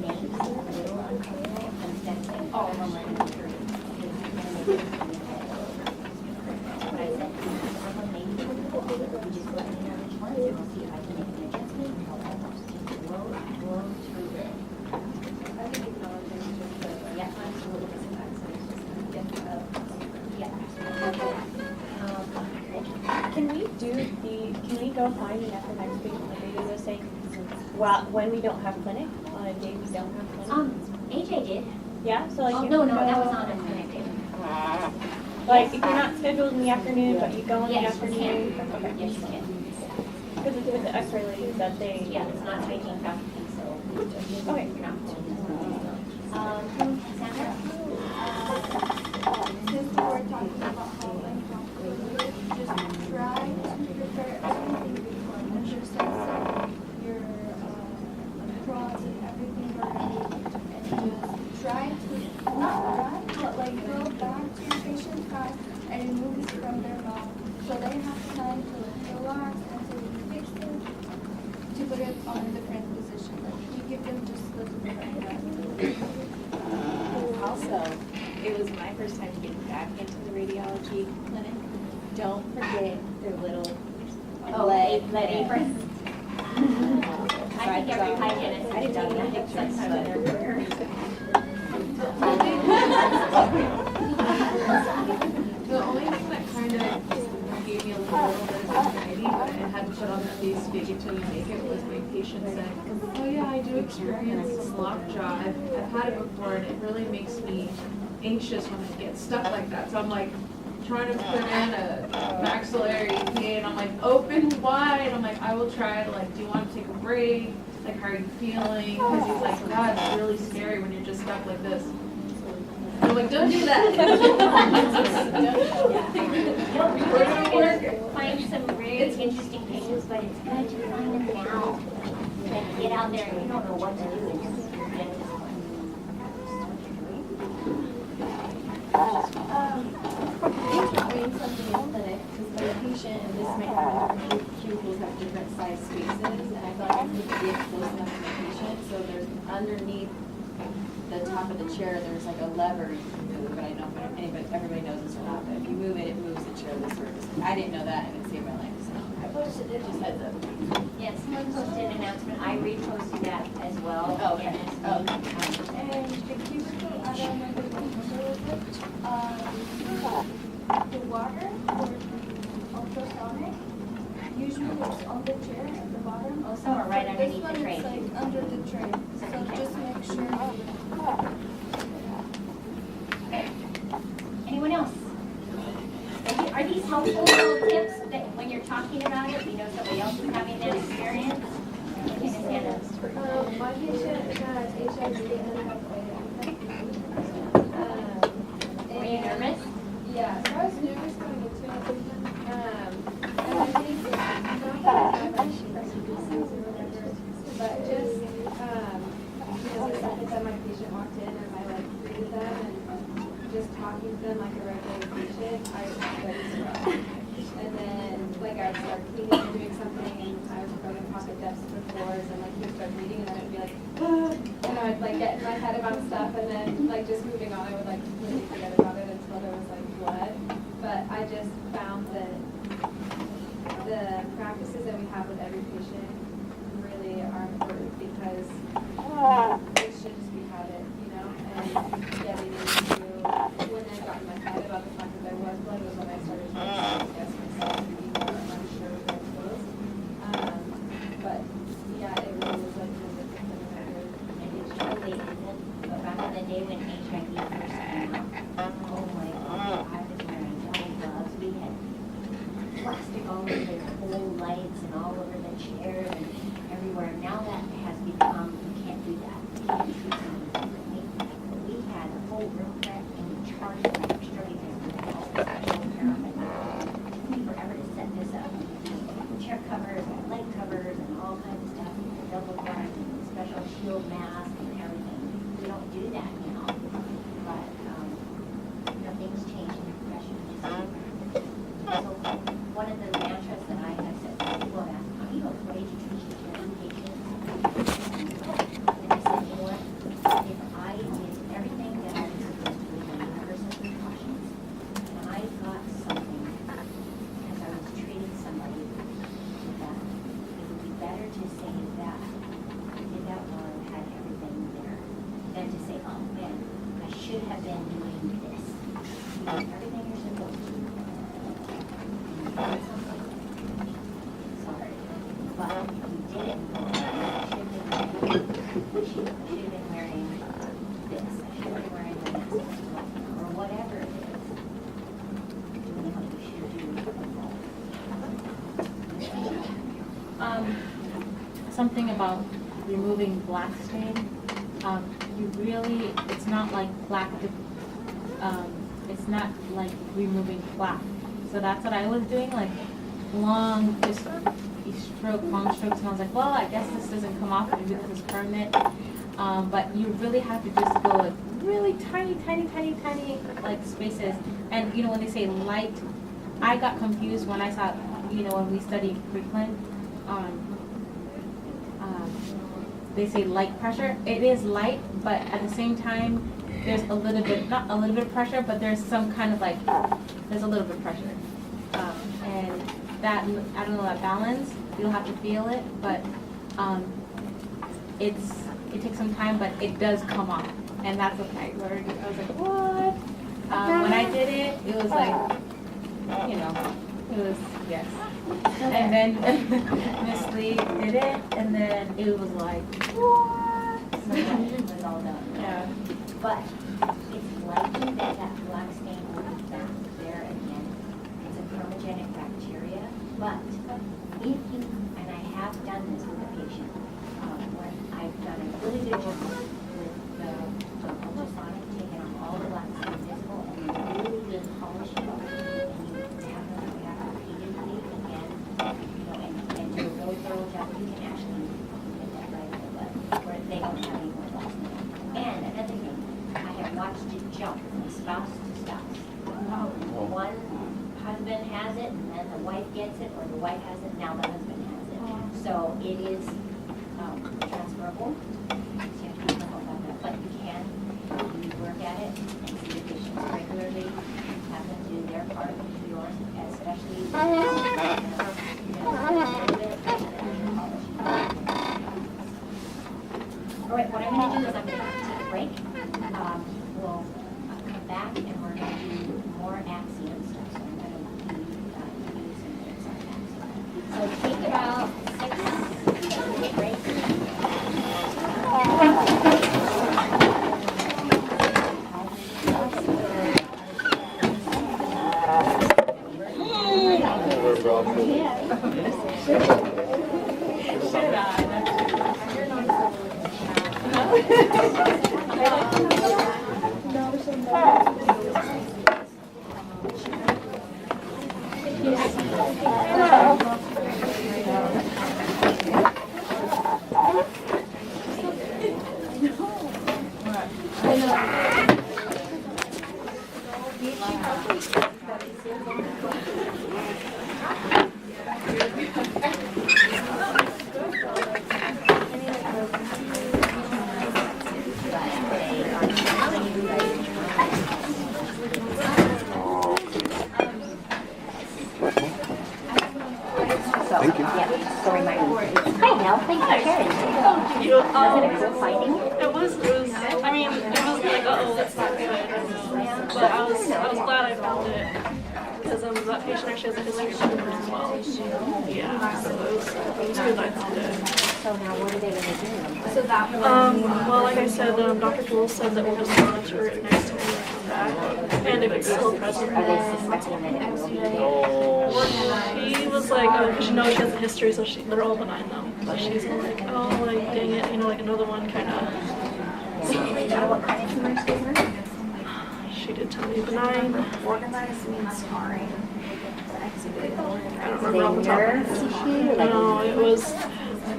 names are a little uncomfortable instead of saying all of them are in the period. What I said, some of them maybe you just let me know which ones and I'll see if I can make an adjustment and how that helps. Just blow through it. I think acknowledging is just the, like, Yeah, absolutely. Can we go find an FMX patient like they do this say, well, when we don't have clinic, on a day we don't have clinic? AJ did. Yeah, so like. Oh, you no, can no, that go- was on a clinic day. Like, if you're not scheduled in the afternoon, but you go in the Yes, you afternoon. can. Okay. Yes, you can. Because it's with the X-ray ladies that they. Yeah, it's not taking faculty, so. Okay. You're not. Sandra? Since we were talking about how uncomfortable it is, just try to prepare everything before measure sets, your prods and everything already, and just try to, not run, but like go back to your patient fast and remove it from their mouth, so they have time to like relax and to fix it, to put it on a different position. Like you give them just a little bit of rest. Also, it was my first time getting back into the radiology clinic. Don't forget their little lead aprons. I think every hygienist has done that sometime in their career. The only thing that kind of gave me a little bit of anxiety, but I hadn't put on the face fake it till you make it, was my patient said, oh yeah, I do experience lockjaw. I've had it before and it really makes me anxious when I get stuck like that. So I'm like, trying to put in a maxillary EPA, and I'm like, open wide. I'm like, I will try. Like, do you want to take a break? Like, how are you feeling? Because he's like, God, it's really scary when you're just stuck like this. I'm like, don't do that. We're gonna find some really interesting patients, but it's good to find them now. Like, get out there and you don't know what to do. And just get this one. Doing something in clinic, because my patient, and this might happen, cubicles have different size spaces, and I thought I could get close enough to the patient, so there's underneath the top of the chair, there's like a lever you can move, but I don't know if everybody knows this or not, but if you move it, it moves the chair this way. I didn't know that, and it saved my life, so. I posted it, just heads up. Yeah, someone posted an announcement, I reposted that as well. Oh, okay. Oh. And the cubicle, I don't remember what number was it. The water or the ultrasonic, usually it's on the chair at the bottom. Oh, somewhere right But underneath the This tray. one is like under the tray, so just make sure. Okay. Anyone else? Are these helpful little tips that when you're talking about it, you know somebody else is having that experience? Okay, Ms. Hannah. My patient has HIV and Were you nervous? Yeah, so I was nervous going into it. And I think not that I have any disease or whatever, but just, the second time my patient walked in and I like greeted them and just talking to them like a regular patient, I started to rough. And then like I would start cleaning and doing something and I was going to pocket depths to the floors and like he would start reading and I would be like, ah, and I would like get in my head about stuff and then like just moving on, I would like really forget about it until there was like blood. But I just found that the practices that we have with every patient really are important because it should just be habit, you know, and getting into when I got in my head about the fact that there was blood was when I started to guess myself to be more unsure of what it was. But yeah, it really was like no different than when I heard. And it totally isn't, but back in the day when HIV first came out, oh my God, I was wearing double gloves. We had plastic all over the whole lights and all over the chairs and everywhere. Now that has become, you can't do that. You can't treat someone differently. But we had a whole room prep and we charged for extraordinary with all the special paraphernalia. It took me forever to set this up. Chair covers and light covers and all kinds of stuff. Double guard, special shield mask and everything. We don't do that now. But, you know, things change in the profession. So one of the mantras that I have said, people have asked, are you afraid to treat your patients? And I said, you know what? If I did everything that I was supposed to with my personal precautions, and I got something as I was treating somebody, that it would be better to say that I did that while I had everything there, than to say, oh man, I should have been doing this. You do everything you're supposed to. Sorry, but you didn't. I should have been wearing this. I should have been wearing this, or whatever it is. Doing what you should do. Something about removing black stain. You really, it's not like plaque. It's not like removing plaque. So that's what I was doing, like long, just long strokes, and I was like, well, I guess this doesn't come off maybe because it's permanent. But you really have to just go like really tiny like spaces. And you know when they say light, I got confused when I saw, you know, when we studied pre-clin, they say light pressure. It is light, but at the same time, there's a little bit, not a little bit of pressure, but there's some kind of like, there's a little bit of pressure. And that, I don't know, that balance, you'll have to feel it, but it takes some time, but it does come off, and that's okay. I was like, what? When I did it, it was like, you know, it was, yes. And then Miss Lee did it, and then it was like, what? So it was all done. Yeah. But it's likely that that black stain will be back there again watched it jump from spouse to spouse. One husband has it, and then the wife gets it, or the wife has it, now the husband has it. So it is transferable. So you have to be careful about that, but you can work at it and see the patients regularly, have them do their part, yours, especially. All right, what I'm going to do is I'm going to take a break. We'll come back and we're going to do more axiom stuff. So I'm going to give you some minutes on that. So take about 6 minute break. Thank you. Yeah, so remind me. Hi, Nell. Thanks for sharing. Was it a cool finding? It was, I mean, it was like, uh-oh, that's not good. But I was glad I found it. Because that patient actually has a history of sugar as well. Yeah, so it was good I found it. So now what are they going to do? So that well, like I said, Dr. Jules said that we'll just monitor it next time we come back. And if it's still present, Are they suspecting that it will be there? she was like, because she knows she has a history, so they're all benign though. But she's like, oh, like, dang it, you know, like another one kind of. Do you know what kind of tumors they were? She did tell me benign. Organized means scarring. I don't Were remember off the they top of my nerve head. tissue? No, it was,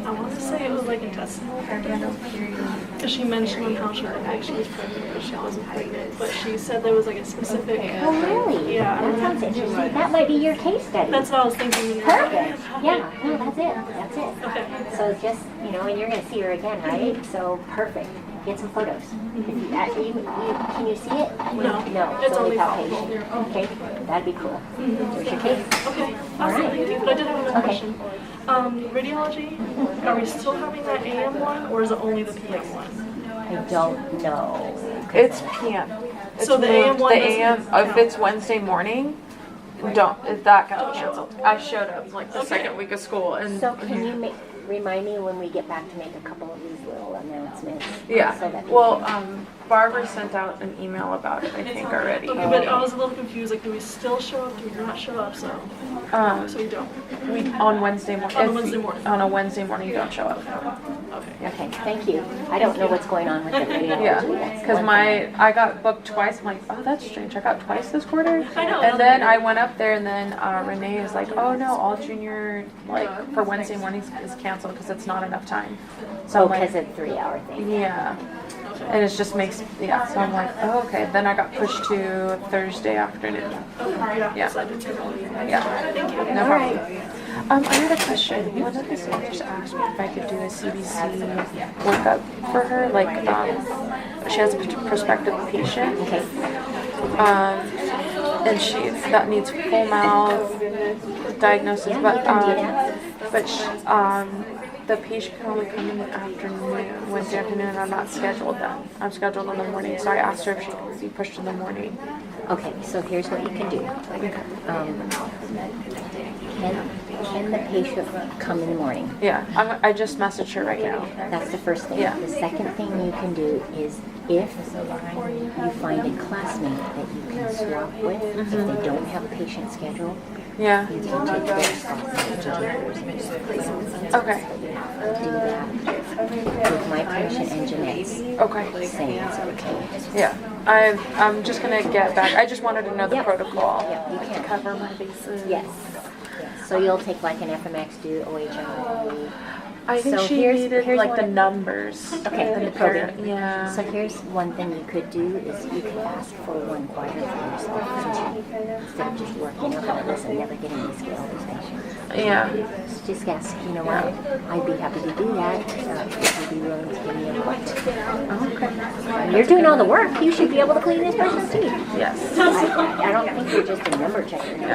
I want to say it was like intestinal. Because she mentioned how she looked like she was pregnant, but she wasn't pregnant. But she said there was like a specific. Oh, really? Yeah, I That don't sounds know. interesting. That might be your case study. That's what I was thinking. Perfect. Yeah, no, that's it. That's it. Okay. So just, you know, and you're going to see her again, right? So perfect. Get some photos. If you, can you see it? No. No, It's only palpation. Okay, that'd be cool. There's your case. Okay. All Awesome, right. thank you. But I did have another Okay. question. Radiology, are we still having that AM one, or is it only the PM one? I don't know. It's PM. It's So the moved. AM one The doesn't AM, if count. it's Wednesday morning, that got canceled. I showed up like the second week of school and. So can you remind me when we get back to make a couple of these little announcements? Yeah, So that we well, can- Barbara sent out an email about it, I think, already. Okay, but I was a little confused, like, do we still show up, do we not show up, so we don't? We, on Wednesday morning. On a Wednesday morning. On a Wednesday morning, you don't show up. Okay. Okay, thank you. I don't know what's going on with the radiology. Yeah, That's because one thing. I got booked twice. I'm like, oh, that's strange. I got twice this quarter. I know. And then I went up there, and then Renee is like, oh no, all junior for Wednesday mornings is canceled because it's not enough time. So Oh, I'm like, because of 3-hour thing. yeah, and it just makes So I'm like, oh okay. Then I got pushed to Thursday afternoon. Yeah. Yeah. So I did take all of you. Yeah. Thank you. No All problem. right. I had a question. One of the seniors asked me if I could do a CBC workup for her. Like, she has a prospective patient. Okay. And that needs full mouth diagnosis, the patient can only come in the afternoon, Wednesday afternoon, and I'm not scheduled then. I'm scheduled in the morning, so I asked her if she could be pushed in the morning. Okay, so here's what you can do. Can the patient come in the morning? Yeah, I just messaged her right now. That's the first thing. Yeah. The second thing you can do is if you find a classmate that you can swap with, if they don't have a patient schedule, Yeah. you can take their spots and take yours. Okay. Do that with my permission and Jeanette's. Okay. Saying it's okay. Yeah. I'm just gonna get back. I just wanted to know the Yep. protocol Yep, you to can. cover my bases. Yes. So you'll take like an FMX, do OHI, I think So she here's- needed here's like one the of- numbers. Okay, and the program. Yeah. So here's one thing you could do is you could ask for one choir for yourself instead of just working on this and never getting to scale this patient. Yeah. Just ask, you know what, I'd be happy to do that, if you'd be willing to give me a quote. Okay. You're doing all the work, you should be able to clean this person's teeth. Yes. I don't think you're just a number checker.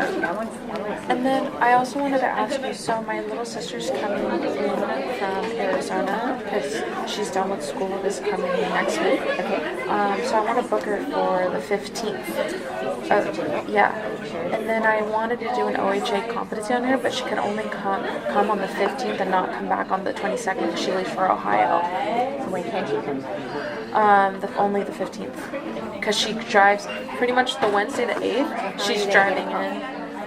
And then I also wanted to ask you, so my little sister's coming in from Arizona because she's done with school this coming next week. Okay. So I want to book her for the 15th. Yeah. And then I wanted to do an OHA competency on her, but she can only come on the 15th and not come back on the 22nd because she leaves for Ohio. So when can she come? Only the 15th. Because she drives pretty much the Wednesday the 8th, she's driving in.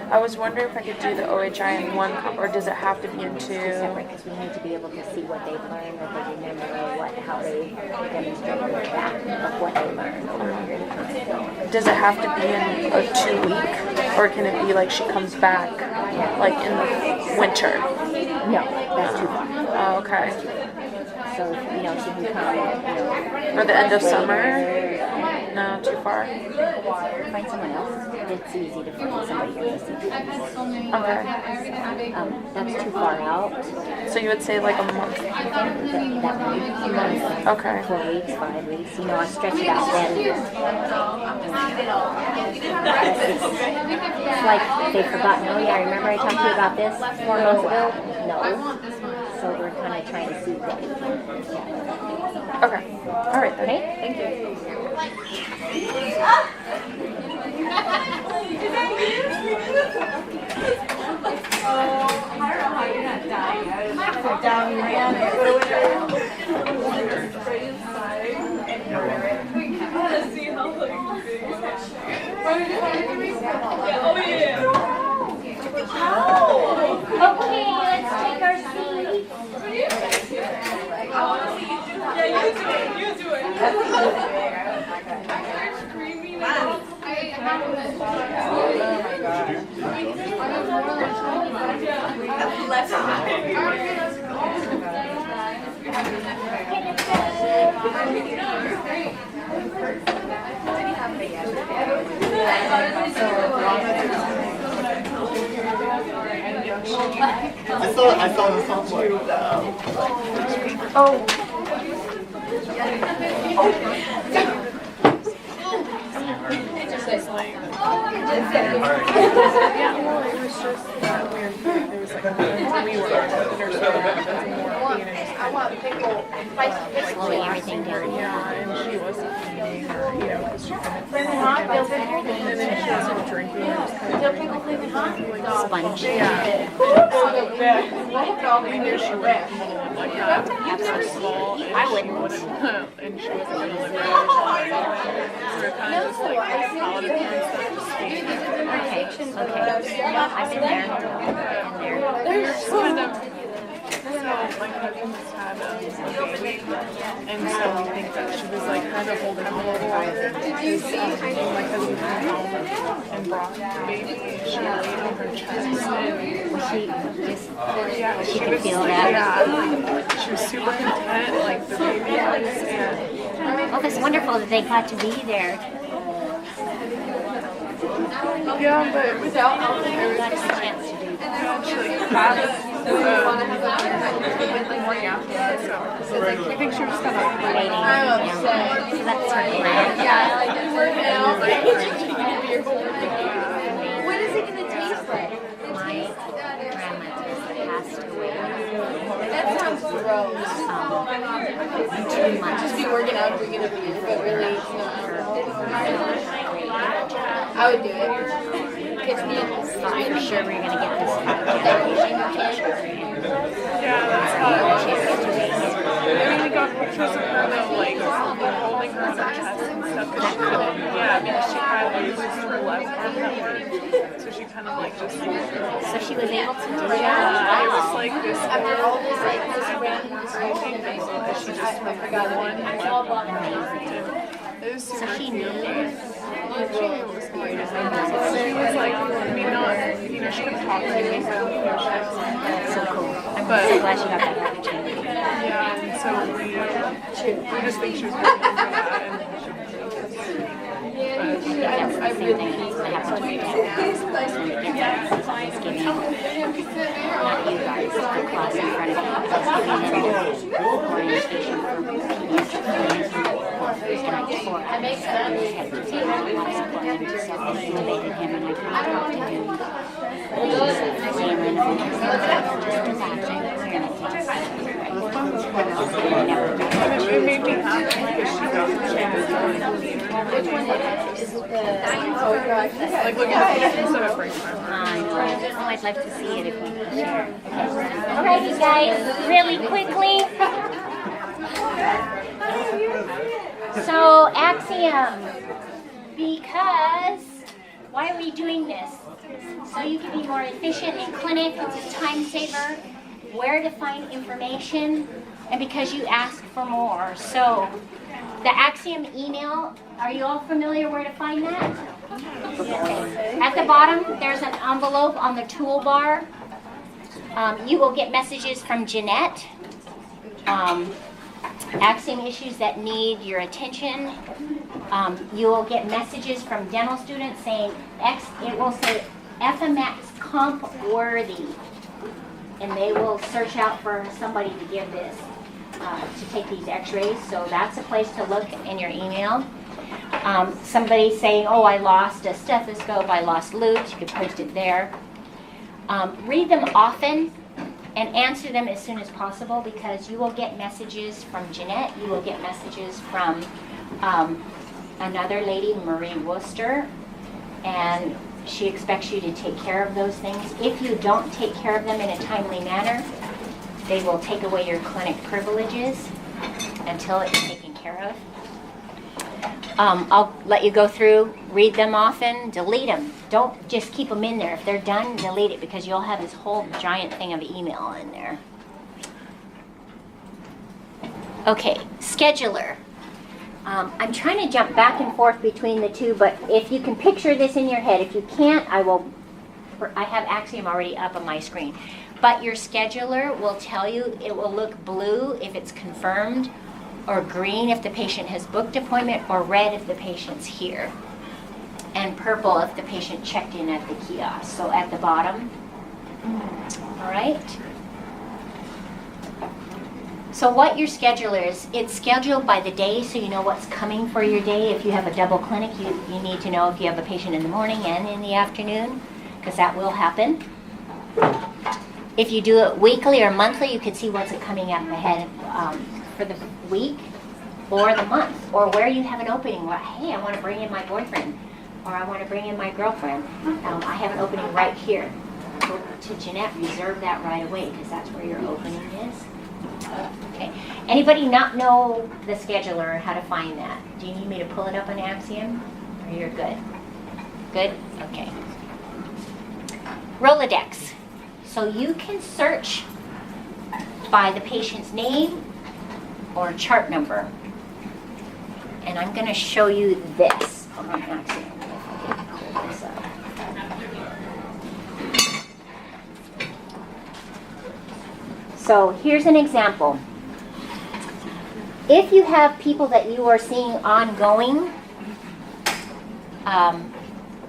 I was wondering if I could do the OHI in one, or does it have to be in two? Separate, because we need to be able to see what they've learned, what they remember, how they demonstrate the back of what they learned over a period of time. Does it have to be in a 2-week, or can it be like she comes back like in the winter? No, that's too far. Oh, okay. So, you know, she can come, Or the end of summer? No, too far. Find someone else. It's easy to find somebody here to see. Okay. That's too far out. So you would say like a month? Okay. 4 weeks, 5 weeks. You know, I stretch it out then. It's like they've forgotten. Oh yeah, remember I talked to you about this 4 months ago? No. So we're kind of trying to see what we can. Okay. All right then. Okay. Thank you. I don't know how you're not dying. I was dying again. Right inside. See how big it is. Oh yeah. Okay, let's take our seats. I want to see you do that. Yeah, you do it. You're screaming out. Let's I saw the song too. Yeah, well, it was just that weird thing. There was like we were I want pickle. Slowing everything down. Yeah, and she wasn't eating or, you know, because she couldn't. And then she wasn't drinking. It was kind of Pickle flavor hot? Sponge. Yeah. We knew she would like that. Absolutely. I wouldn't. And she wasn't going to live there. So we're kind of just like holiday parents that just Okay. I've been there. There's kind of, so my cousin just had a baby, and so we think that she was like kind of holding on a little while. When my cousin came home and brought the baby, she laid on her chest and She could feel that. Yeah, she was super content, like the baby was, and Oh, it's wonderful that they got to be there. yeah, but without You got a chance to do that. I think she was kind of Waiting. So that's her plan. Yeah, I did work out. What is it gonna taste like? My grandma passed away. That sounds gross. 2 months. Just be working out, drinking a beer, but really it's not. I would do it. Catch me in the Thought for sure we were gonna get this application. yeah, that's how I mean, we got pictures of her though, like holding her on her chest and stuff, because she couldn't, yeah, because she had like just her left arm that worked, so she kind of like just, So she was able to do that? yeah, it was like this after all this, like, this random crazy thing that she just like forgot one left arm. It was super So she cute. knew. She knew it was cute. She was like, I mean, not, you know, she couldn't talk or anything, so, you know, she was, So cool. I'm but so glad she got that opportunity. so we just think she was really good for that. And I really need to have Not you guys, the class in front of you. Orientation for pediatric the night before. That makes sense. We had to take a lot of supplements, so we debated him and I talked to him. Examine him, just relaxing, it made me happy because she got Which one is it? like look at it instead of break time. I know. Oh, I'd love to see it if we could share. Alrighty guys, really quickly. So Axiom, because, why are we doing this? So you can be more efficient in clinic, it's a time saver, where to find information, and because you ask for more. So the Axiom email, are you all familiar where to find that? Okay. At the bottom, there's an envelope on the toolbar. You will get messages from Jeanette. Axiom issues that need your attention. You will get messages from dental students saying it will say FMX comp worthy, and they will search out for somebody to give this, to take these x-rays. So that's a place to look in your email. Somebody saying, oh, I lost a stethoscope, I lost loops, you could post it there. Read them often and answer them as soon as possible, because you will get messages from Jeanette, you will get messages from another lady, Marie Worcester, and she expects you to take care of those things. If you don't take care of them in a timely manner, they will take away your clinic privileges until it's taken care of. I'll let you go through, read them often, delete them. Don't just keep them in there. If they're done, delete it, because you'll have this whole giant thing of email in there. Okay, scheduler. I'm trying to jump back and forth between the two, but if you can picture this in your head, if you can't, I have Axiom already up on my screen. But your scheduler will tell you, it will look blue if it's confirmed, or green if the patient has booked appointment, or red if the patient's here, and purple if the patient checked in at the kiosk. So at the bottom. All right. So what your scheduler is, it's scheduled by the day, so you know what's coming for your day. If you have a double clinic, you need to know if you have a patient in the morning and in the afternoon, because that will happen. If you do it weekly or monthly, you can see what's coming up ahead for the week or the month, or where you have an opening where, hey, I want to bring in my boyfriend, or I want to bring in my girlfriend. I have an opening right here. Go to Jeanette, reserve that right away, because that's where your opening is. Okay. Anybody not know the scheduler or how to find that? Do you need me to pull it up on Axiom? Or you're good? Good? Okay. Rolodex. So you can search by the patient's name or chart number. And I'm going to show you this on Axiom. If I can pull this up. So here's an example. If you have people that you are seeing ongoing,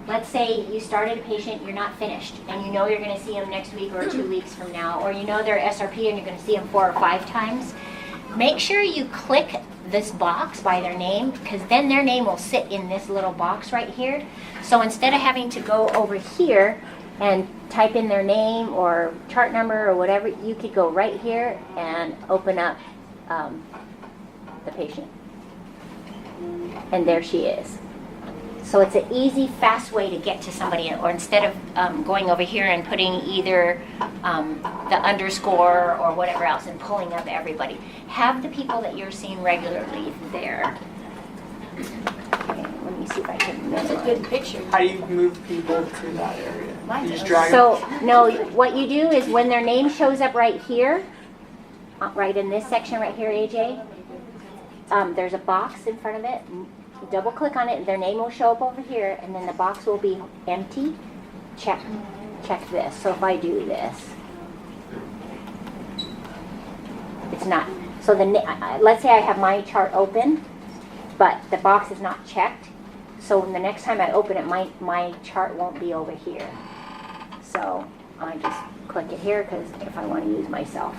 let's say you started a patient, you're not finished, and you know you're going to see them next week or 2 weeks from now, or you know they're SRP and you're going to see them 4 or 5 times, make sure you click this box by their name, because then their name will sit in this little box right here. So instead of having to go over here and type in their name or chart number or whatever, you could go right here and open up the patient. And there she is. So it's an easy, fast way to get to somebody, or instead of going over here and putting either the underscore or whatever else and pulling up everybody. Have the people that you're seeing regularly there. Okay, let me see if I can. That's a good picture. How do you move people to that area? You just drag So, no, what you do is when their name shows up right here, right in this section right here, AJ, there's a box in front of it. Double click on it, their name will show up over here, and then the box will be empty. Check this. So if I do this, it's not. So let's say I have my chart open, but the box is not checked. So when the next time I open it, my chart won't be over here. So I just click it here because if I want to use myself.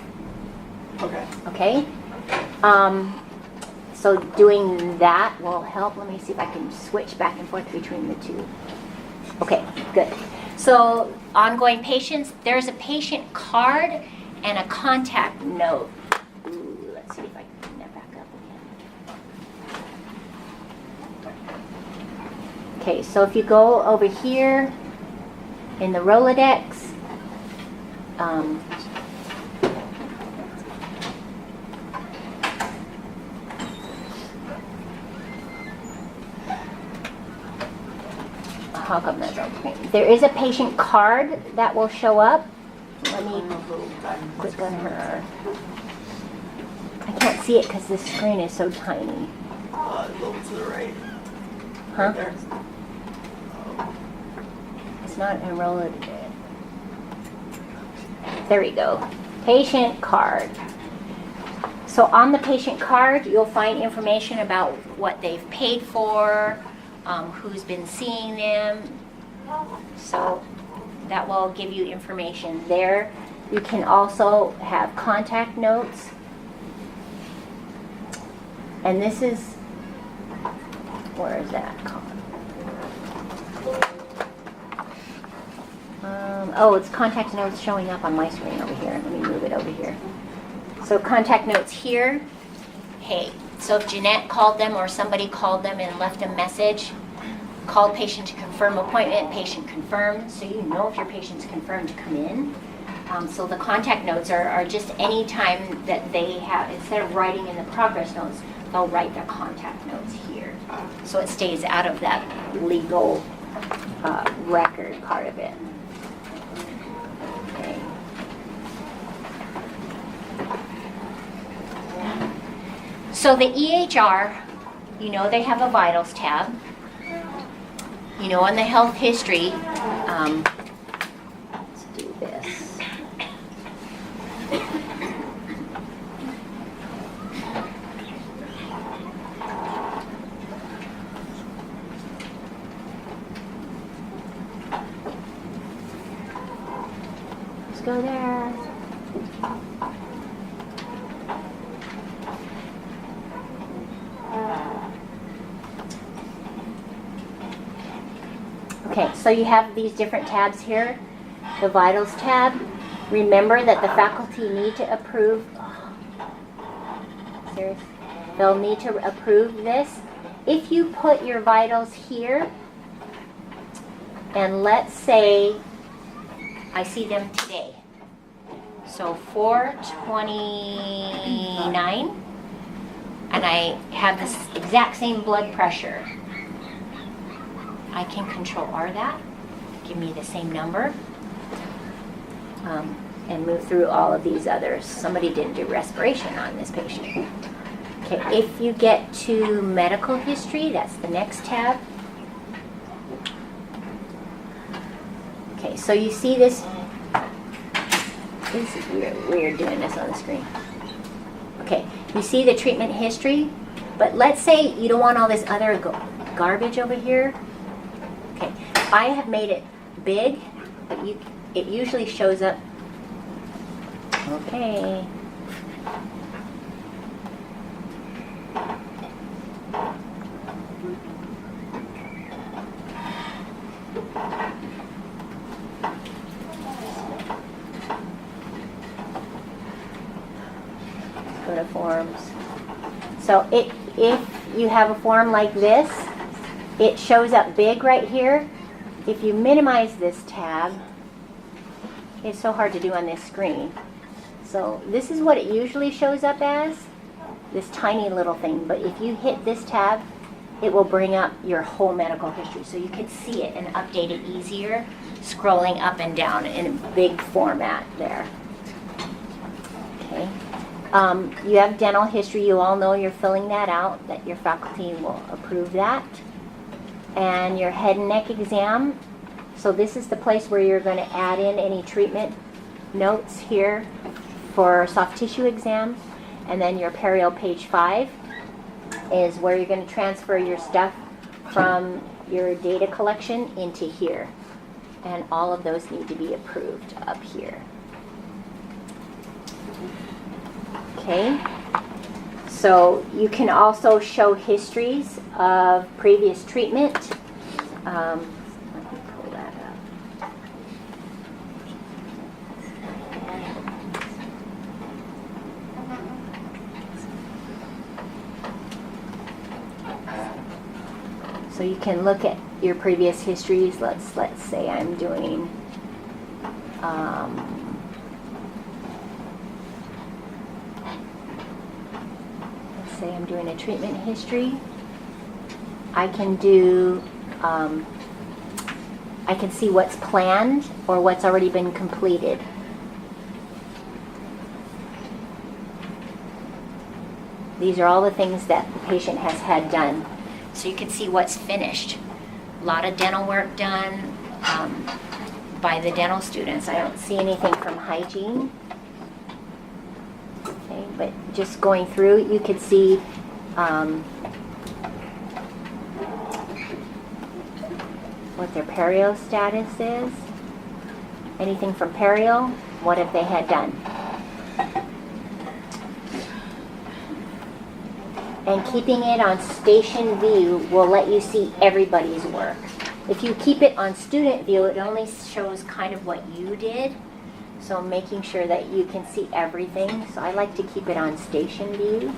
Okay. Okay? So doing that will help. Let me see if I can switch back and forth between the two. Okay, good. So ongoing patients, there's a patient card and a contact note. Ooh, let's see if I can bring that back up again. Okay, so if you go over here in the Rolodex, how come that's okay? There is a patient card that will show up. Let me click on her. I can't see it because this screen is so tiny. A little to the right. Huh? Right there. It's not enrolled. There we go. Patient card. So on the patient card, you'll find information about what they've paid for, who's been seeing them. So that will give you information there. You can also have contact notes. And this is, where is that card? Oh, it's contact notes showing up on my screen over here. Let me move it over here. So contact notes here. Hey, so if Jeanette called them or somebody called them and left a message, called patient to confirm appointment, patient confirmed, so you know if your patient's confirmed to come in. So the contact notes are just any time that they have, instead of writing in the progress notes, they'll write their contact notes here. So it stays out of that legal record part of it. Okay. So the EHR, you know they have a vitals tab. You know, on the health history, let's do this. Let's go there. Okay, so you have these different tabs here. The vitals tab. Remember that the faculty need to approve. Serious? They'll need to approve this. If you put your vitals here, and let's say I see them today. So 4/29, and I have this exact same blood pressure. I can control R that, give me the same number, and move through all of these others. Somebody didn't do respiration on this patient. Okay, if you get to medical history, that's the next tab. Okay, so you see this. This is weird doing this on the screen. Okay, you see the treatment history, but let's say you don't want all this other garbage over here. Okay, I have made it big, but it usually shows up. Okay. Go to forms. So if you have a form like this, it shows up big right here. If you minimize this tab, it's so hard to do on this screen. So this is what it usually shows up as, this tiny little thing. But if you hit this tab, it will bring up your whole medical history. So you can see it and update it easier, scrolling up and down in a big format there. Okay. You have dental history. You all know you're filling that out, that your faculty will approve that. And your head and neck exam. So this is the place where you're going to add in any treatment notes here for soft tissue exam. And then your perio page 5 is where you're going to transfer your stuff from your data collection into here. And all of those need to be approved up here. Okay. So you can also show histories of previous treatment. Let me pull that up. So you can look at your previous histories. Let's say I'm doing say I'm doing a treatment history. I can do, I can see what's planned or what's already been completed. These are all the things that the patient has had done. So you can see what's finished. A lot of dental work done by the dental students. I don't see anything from hygiene. Okay, but just going through, you could see what their perio status is. Anything from perio, what have they had done? And keeping it on station view will let you see everybody's work. If you keep it on student view, it only shows kind of what you did. So making sure that you can see everything. So I like to keep it on station view.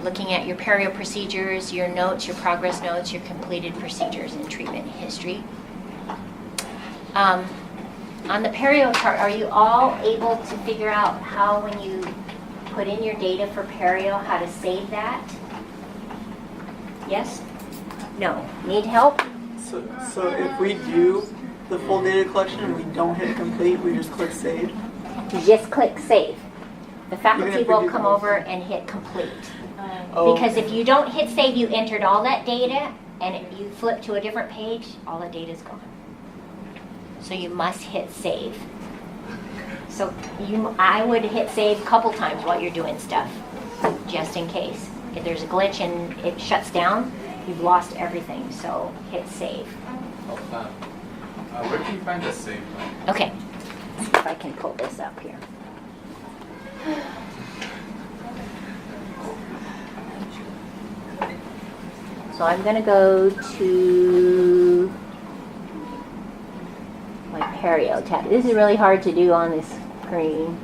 Looking at your perio procedures, your notes, your progress notes, your completed procedures and treatment history. On the perio chart, are you all able to figure out how, when you put in your data for perio, how to save that? Yes? No? Need help? So if we do the full data collection and we don't hit complete, we just click save? You just click save. The faculty Even if we will do come both? over and hit complete. Oh. Because if you don't hit save, you entered all that data, and if you flip to a different page, all the data's gone. So you must hit save. So I would hit save a couple times while you're doing stuff, just in case. If there's a glitch and it shuts down, you've lost everything, so hit save. Where can you find the save button? Okay, let's see if I can pull this up here. So I'm going to go to my perio tab. This is really hard to do on this screen.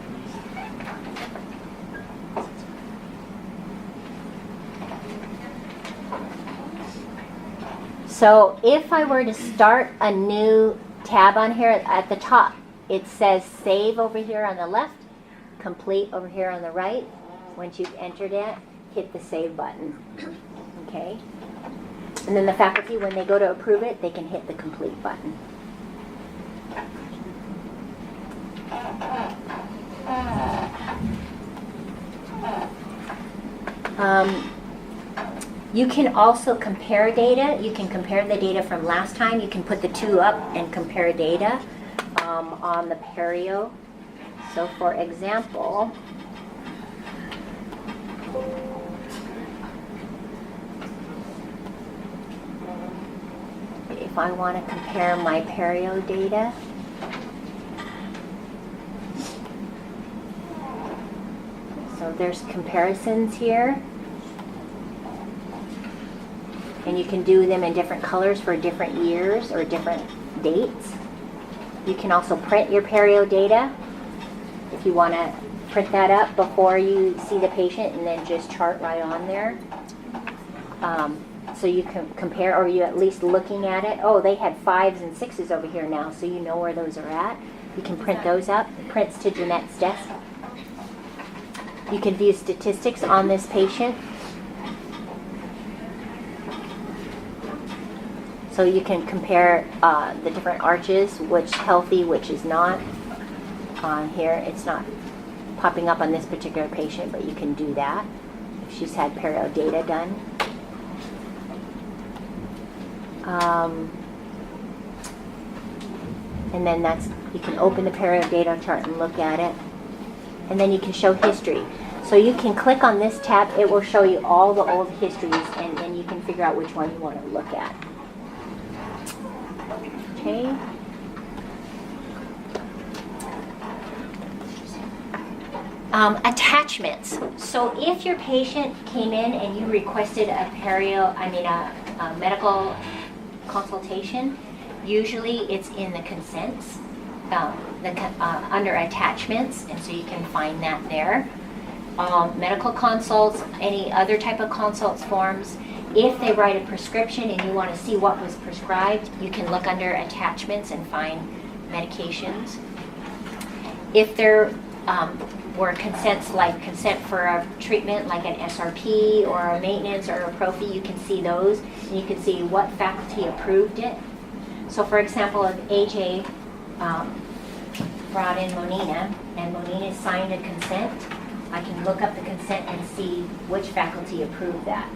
So if I were to start a new tab on here at the top, it says save over here on the left, complete over here on the right. Once you've entered it, hit the save button. Okay? And then the faculty, when they go to approve it, they can hit the complete button. You can also compare data. You can compare the data from last time. You can put the two up and compare data on the perio. So for example, if I want to compare my perio data, so there's comparisons here. And you can do them in different colors for different years or different dates. You can also print your perio data if you want to print that up before you see the patient and then just chart right on there. So you can compare, or you at least looking at it. Oh, they had 5s and 6s over here now, so you know where those are at. You can print those up. It prints to Jeanette's desk. You can view statistics on this patient. So you can compare the different arches, which healthy, which is not. On here, it's not popping up on this particular patient, but you can do that if she's had perio data done. And then that's You can open the perio data chart and look at it. And then you can show history. So you can click on this tab, it will show you all the old histories, and then you can figure out which one you want to look at. Okay. Attachments. So if your patient came in and you requested a medical consultation, usually it's in the consents, under attachments, and so you can find that there. Medical consults, any other type of consults forms. If they write a prescription and you want to see what was prescribed, you can look under attachments and find medications. If there were consents, like consent for a treatment like an SRP or a maintenance or a prophy, you can see those, and you can see what faculty approved it. So for example, if AJ brought in Monina, and Monina signed a consent, I can look up the consent and see which faculty approved that.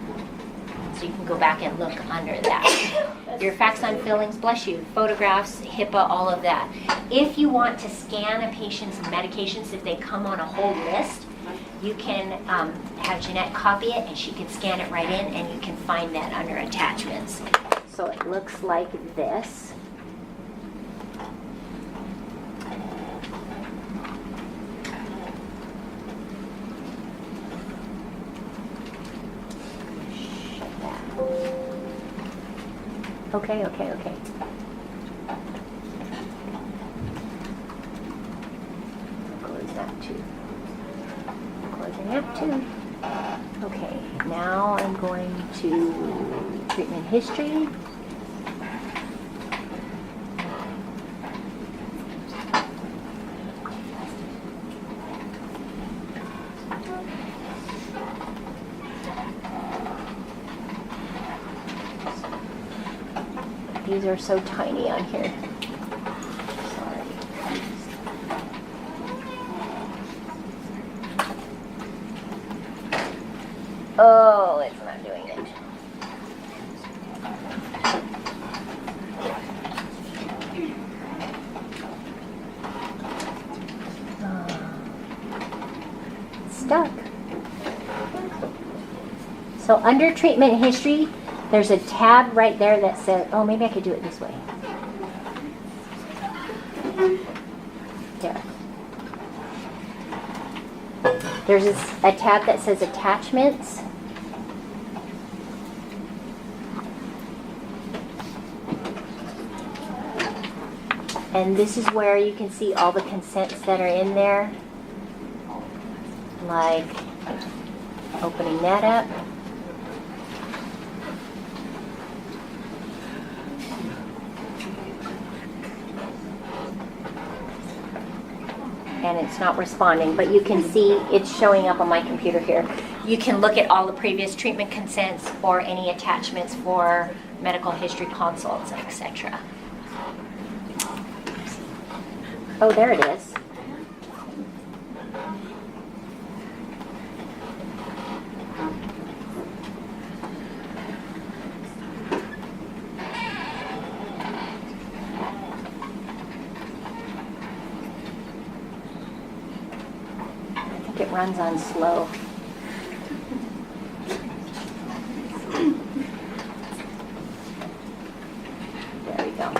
So you can go back and look under that. Your facts on fillings, bless you, photographs, HIPAA, all of that. If you want to scan a patient's medications, if they come on a whole list, you can have Jeanette copy it and she can scan it right in, and you can find that under attachments. So it looks like this. Okay. Close that too. Closing that too. Okay, now I'm going to treatment history. These are so tiny on here. Sorry. Oh, it's not doing it. It's stuck. So under treatment history, there's a tab right there that says, oh, maybe I could do it this way. There. There's a tab that says attachments. And this is where you can see all the consents that are in there. Like opening that up. And it's not responding, but you can see it's showing up on my computer here. You can look at all the previous treatment consents or any attachments for medical history consults, etc. Oh, there it is. It runs on slow. There we go.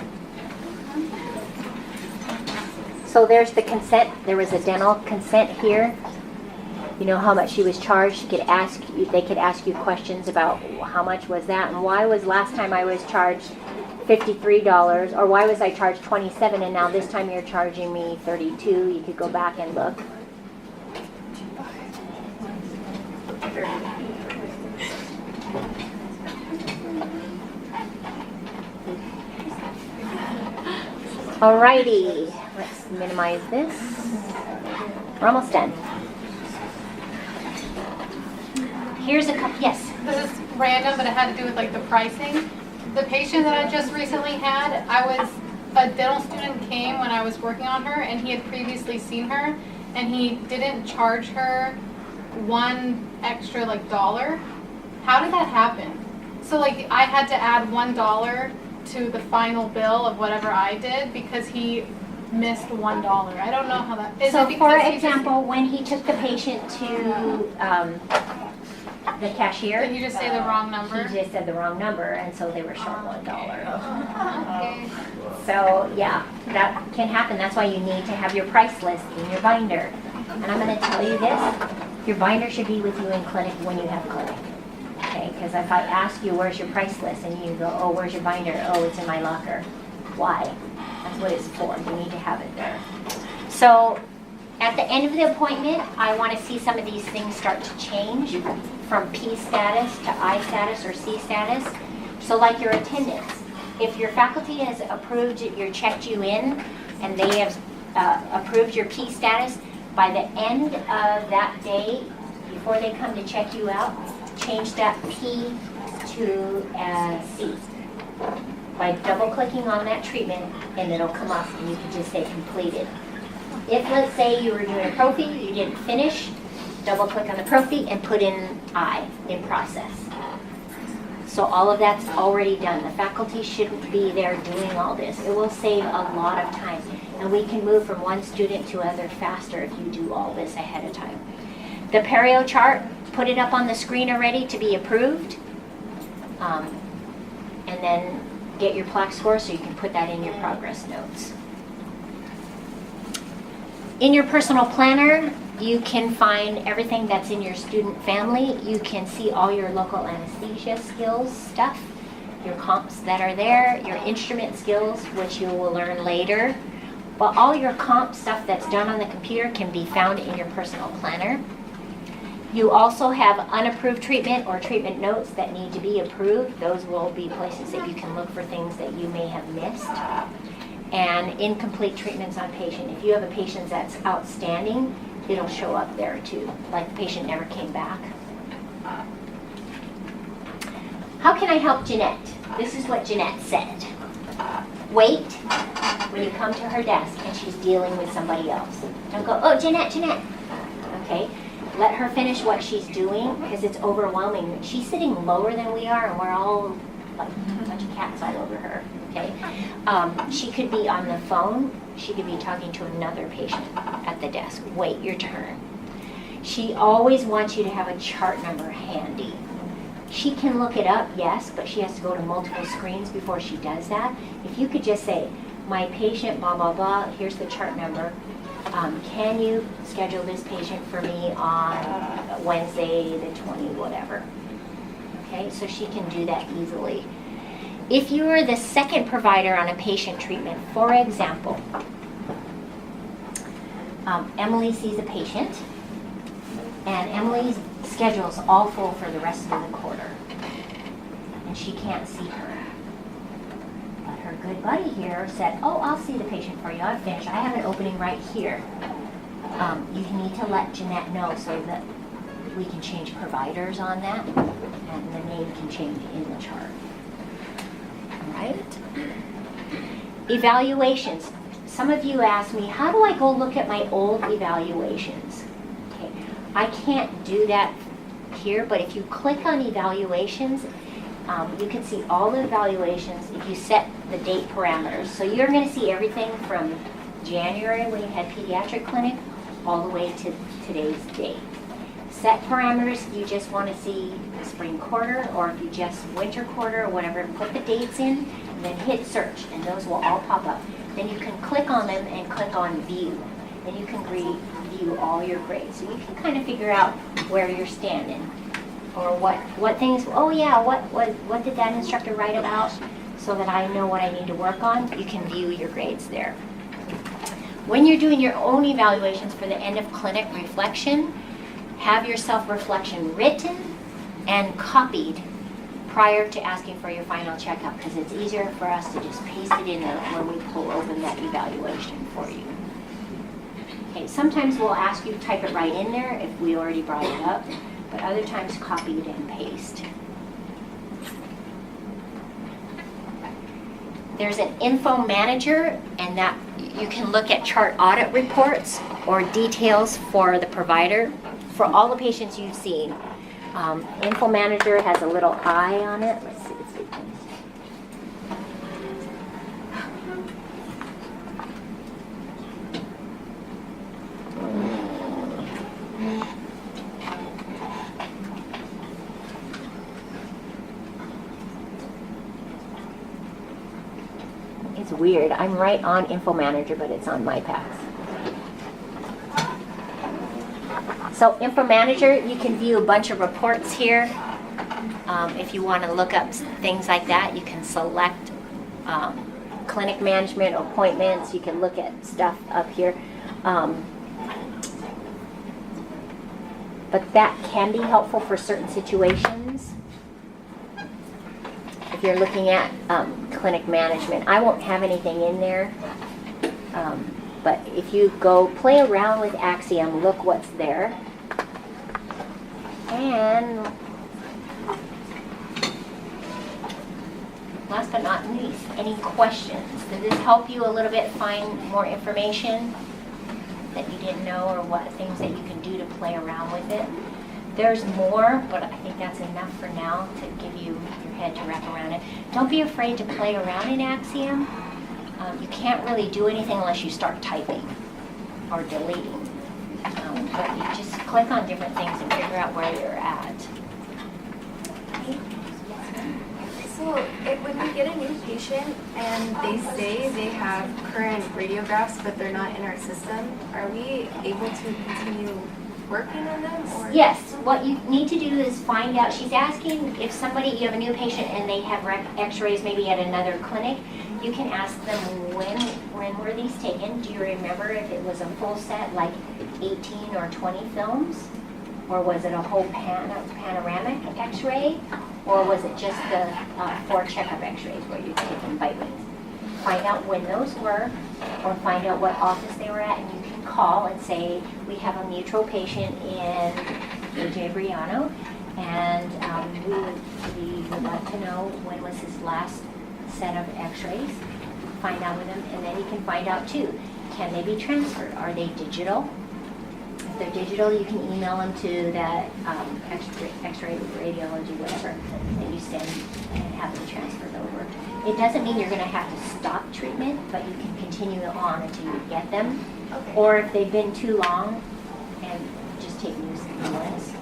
So there's the consent. There was a dental consent here. You know how much she was charged. They could ask you questions about how much was that, and why was last time I was charged $53, or why was I charged $27 and now this time you're charging me $32. You could go back and look. Alrighty, let's minimize this. We're almost done. Here's a couple, yes? This is random, but it had to do with like the pricing. The patient that I just recently had, a dental student came when I was working on her, and he had previously seen her, and he didn't charge her one extra $1. How did that happen? So I had to add $1 to the final bill of whatever I did because he missed $1. I don't know how that, is So it because for he just- example, when he took the patient to the cashier. Did he just say the wrong number? He just said the wrong number, and so they were short $1. Okay. So, yeah, that can happen. That's why you need to have your price list in your binder. And I'm gonna tell you this, your binder should be with you in clinic when you have clinic. Okay, because if I ask you, where's your price list? And you go, oh, where's your binder? Oh, it's in my locker. Why? That's what it's for. You need to have it there. So, at the end of the appointment, I want to see some of these things start to change from P status to I status or C status. So like your attendance. If your faculty has approved, checked you in, and they have approved your P status, by the end of that day, before they come to check you out, change that P to C. By double-clicking on that treatment, and it'll come up, and you can just say completed. If, let's say, you were doing a prophy, you didn't finish, double-click on the prophy and put in I, in process. So all of that's already done. The faculty shouldn't be there doing all this. It will save a lot of time. And we can move from one student to other faster if you do all this ahead of time. The perio chart, put it up on the screen already to be approved. And then get your plaque score so you can put that in your progress notes. In your personal planner, you can find everything that's in your student family. You can see all your local anesthesia skills stuff, your comps that are there, your instrument skills, which you will learn later. But all your comp stuff that's done on the computer can be found in your personal planner. You also have unapproved treatment or treatment notes that need to be approved. Those will be places that you can look for things that you may have missed. And incomplete treatments on patient. If you have a patient that's outstanding, it'll show up there too, like the patient never came back. How can I help Jeanette? This is what Jeanette said. Wait when you come to her desk and she's dealing with somebody else. Don't go, oh, Jeanette. Okay, let her finish what she's doing because it's overwhelming. She's sitting lower than we are and we're all like a bunch of cats all over her. Okay, she could be on the phone. She could be talking to another patient at the desk. Wait your turn. She always wants you to have a chart number handy. She can look it up, yes, but she has to go to multiple screens before she does that. If you could just say, my patient, blah, blah, blah, here's the chart number. Can you schedule this patient for me on Wednesday the 20, whatever. Okay, so she can do that easily. If you are the second provider on a patient treatment, for example, Emily sees a patient, and Emily's schedule's all full for the rest of the quarter, and she can't see her. But her good buddy here said, oh, I'll see the patient for you. I've finished. I have an opening right here. You need to let Jeanette know so that we can change providers on that, and the name can change in the chart. Right? Evaluations. Some of you ask me, how do I go look at my old evaluations? Okay, I can't do that here, but if you click on evaluations, you can see all the evaluations if you set the date parameters. So you're going to see everything from January when you had pediatric clinic all the way to today's date. Set parameters if you just want to see the spring quarter, or if you just winter quarter or whatever, put the dates in and then hit search and those will all pop up. Then you can click on them and click on view. Then you can view all your grades. So you can kind of figure out where you're standing or what things, oh yeah, what did that instructor write about, so that I know what I need to work on. You can view your grades there. When you're doing your own evaluations for the end of clinic reflection, have your self-reflection written and copied prior to asking for your final checkup, because it's easier for us to just paste it in there when we pull open that evaluation for you. Okay, sometimes we'll ask you to type it right in there if we already brought it up, but other times copy it and paste. There's an info manager, and that you can look at chart audit reports or details for the provider for all the patients you've seen. Info manager has a little eye on it. Let's see. It's weird. I'm right on Info Manager, but it's on MyPass. So Info Manager, you can view a bunch of reports here. If you want to look up things like that, you can select clinic management, appointments. You can look at stuff up here. But that can be helpful for certain situations. If you're looking at clinic management, I won't have anything in there. But if you go play around with Axiom, look what's there. And last but not least, any questions? Did this help you a little bit find more information that you didn't know, or what things that you can do to play around with it? There's more, but I think that's enough for now to give you your head to wrap around it. Don't be afraid to play around in Axiom. You can't really do anything unless you start typing or deleting. But you just click on different things and figure out where you're at. So when we get a new patient and they say they have current radiographs but they're not in our system, are we able to continue working on them? Or? Yes, what you need to do is find out. She's asking if you have a new patient and they have x-rays maybe at another clinic, you can ask them when were these taken. Do you remember if it was a full set, like 18 or 20 films? Or was it a whole panoramic x-ray? Or was it just the 4 checkup x-rays where you're taking bite weights? Find out when those were, or find out what office they were at, and you can call and say, we have a mutual patient in AJ Briano, and we would like to know when was his last set of x-rays. Find out with them, and then you can find out too, can they be transferred? Are they digital? If they're digital, you can email them to that x-ray, radiology, whatever, that you send and have them transferred over. It doesn't mean you're going to have to stop treatment, but you can continue on until you get them. Okay. Or if they've been too long, and just take new ones.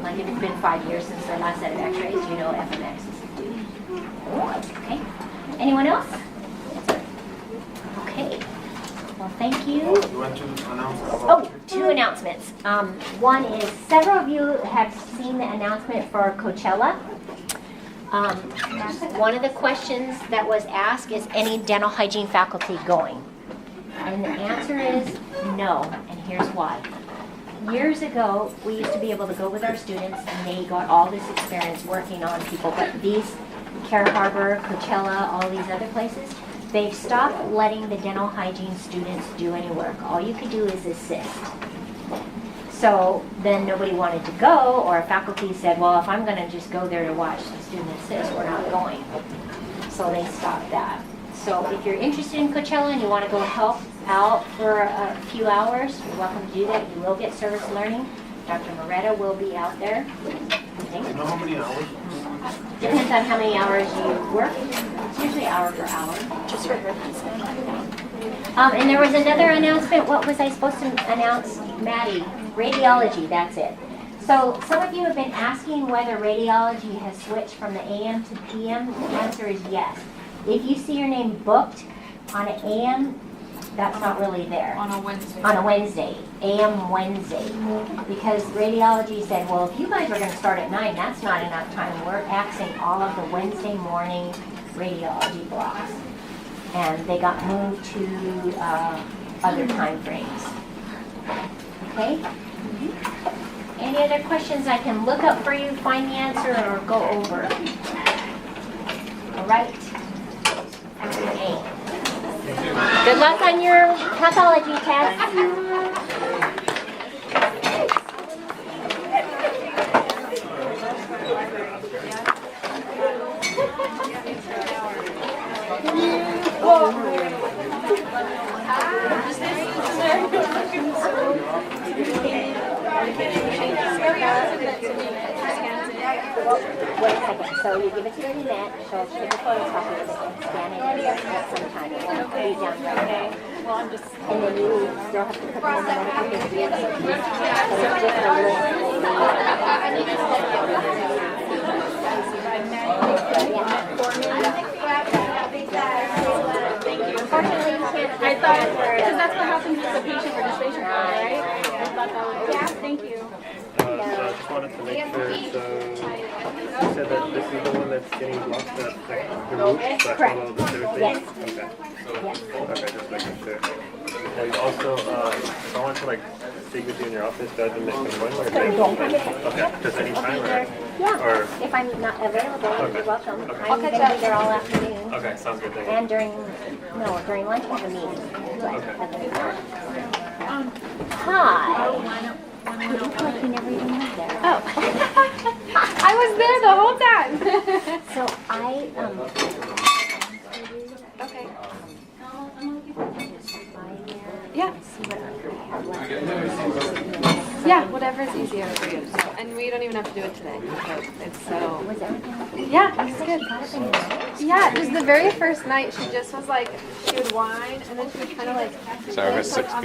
Like if it's been 5 years since their last set of x-rays, you know FMX is due. Okay. Anyone else? Okay. Well, thank you. You want to announce about 2 announcements. One is several of you have seen the announcement for Coachella. One of the questions that was asked is, any dental hygiene faculty going? And the answer is no, and here's why. Years ago, we used to be able to go with our students and they got all this experience working on people, but these, Care Harbor, Coachella, all these other places, they've stopped letting the dental hygiene students do any work. All you could do is assist. So then nobody wanted to go, or faculty said, well, if I'm going to just go there to watch the student assist, we're not going. So they stopped that. So if you're interested in Coachella and you want to go help out for a few hours, you're welcome to do that. You will get service learning. Dr. Moretta will be out there. you know how many hours? Depends on how many hours you work. It's usually hour per hour. Just for her. And there was another announcement. What was I supposed to announce? Maddie, radiology, that's it. So some of you have been asking whether radiology has switched from the AM to PM. The answer is yes. If you see your name booked on an AM, that's not really there. On a Wednesday. On a Wednesday, AM Wednesday. Because radiology said, well, if you guys are going to start at 9, that's not enough time. We're axing all of the Wednesday morning radiology blocks. And they got moved to other time frames. Okay? Any other questions I can look up for you, find the answer, or go over? All right. Okay. Good luck on your pathology test. Wait a second. So you give it to Lynette, she'll take a photocopy of it and scan it in at some time. It won't be down right away. Well, I'm just. And then you still have to put them in the medical history of it. So it's just a list. Thank you. I thought, because that's what happens with the patient registration card, right? I thought that was, yeah, thank you. So I just wanted to make sure, so you said that this is the one that's getting blocked, that's like removed, so I follow the third thing? Yes. Okay. Yes. Okay, just making sure. And also, if I want to like speak with you in your office, do I have to make an appointment or do I have to like, okay, just any time or? Yeah, Or, if I'm not available, you're welcome. Okay. I'm gonna be there all afternoon. okay, sounds good, thank you. And during lunch, we have a meeting. Hi. You look like you never even lived there. Oh. I was there the whole time. So I, Okay. yeah. Yeah, whatever's easier for you. So, and we don't even have to do it today. So it's so. Was everything? Yeah, it's good. Yeah, just the very first night, she just was like, she would whine, and then she would kind of like. Sorry, I was like, on the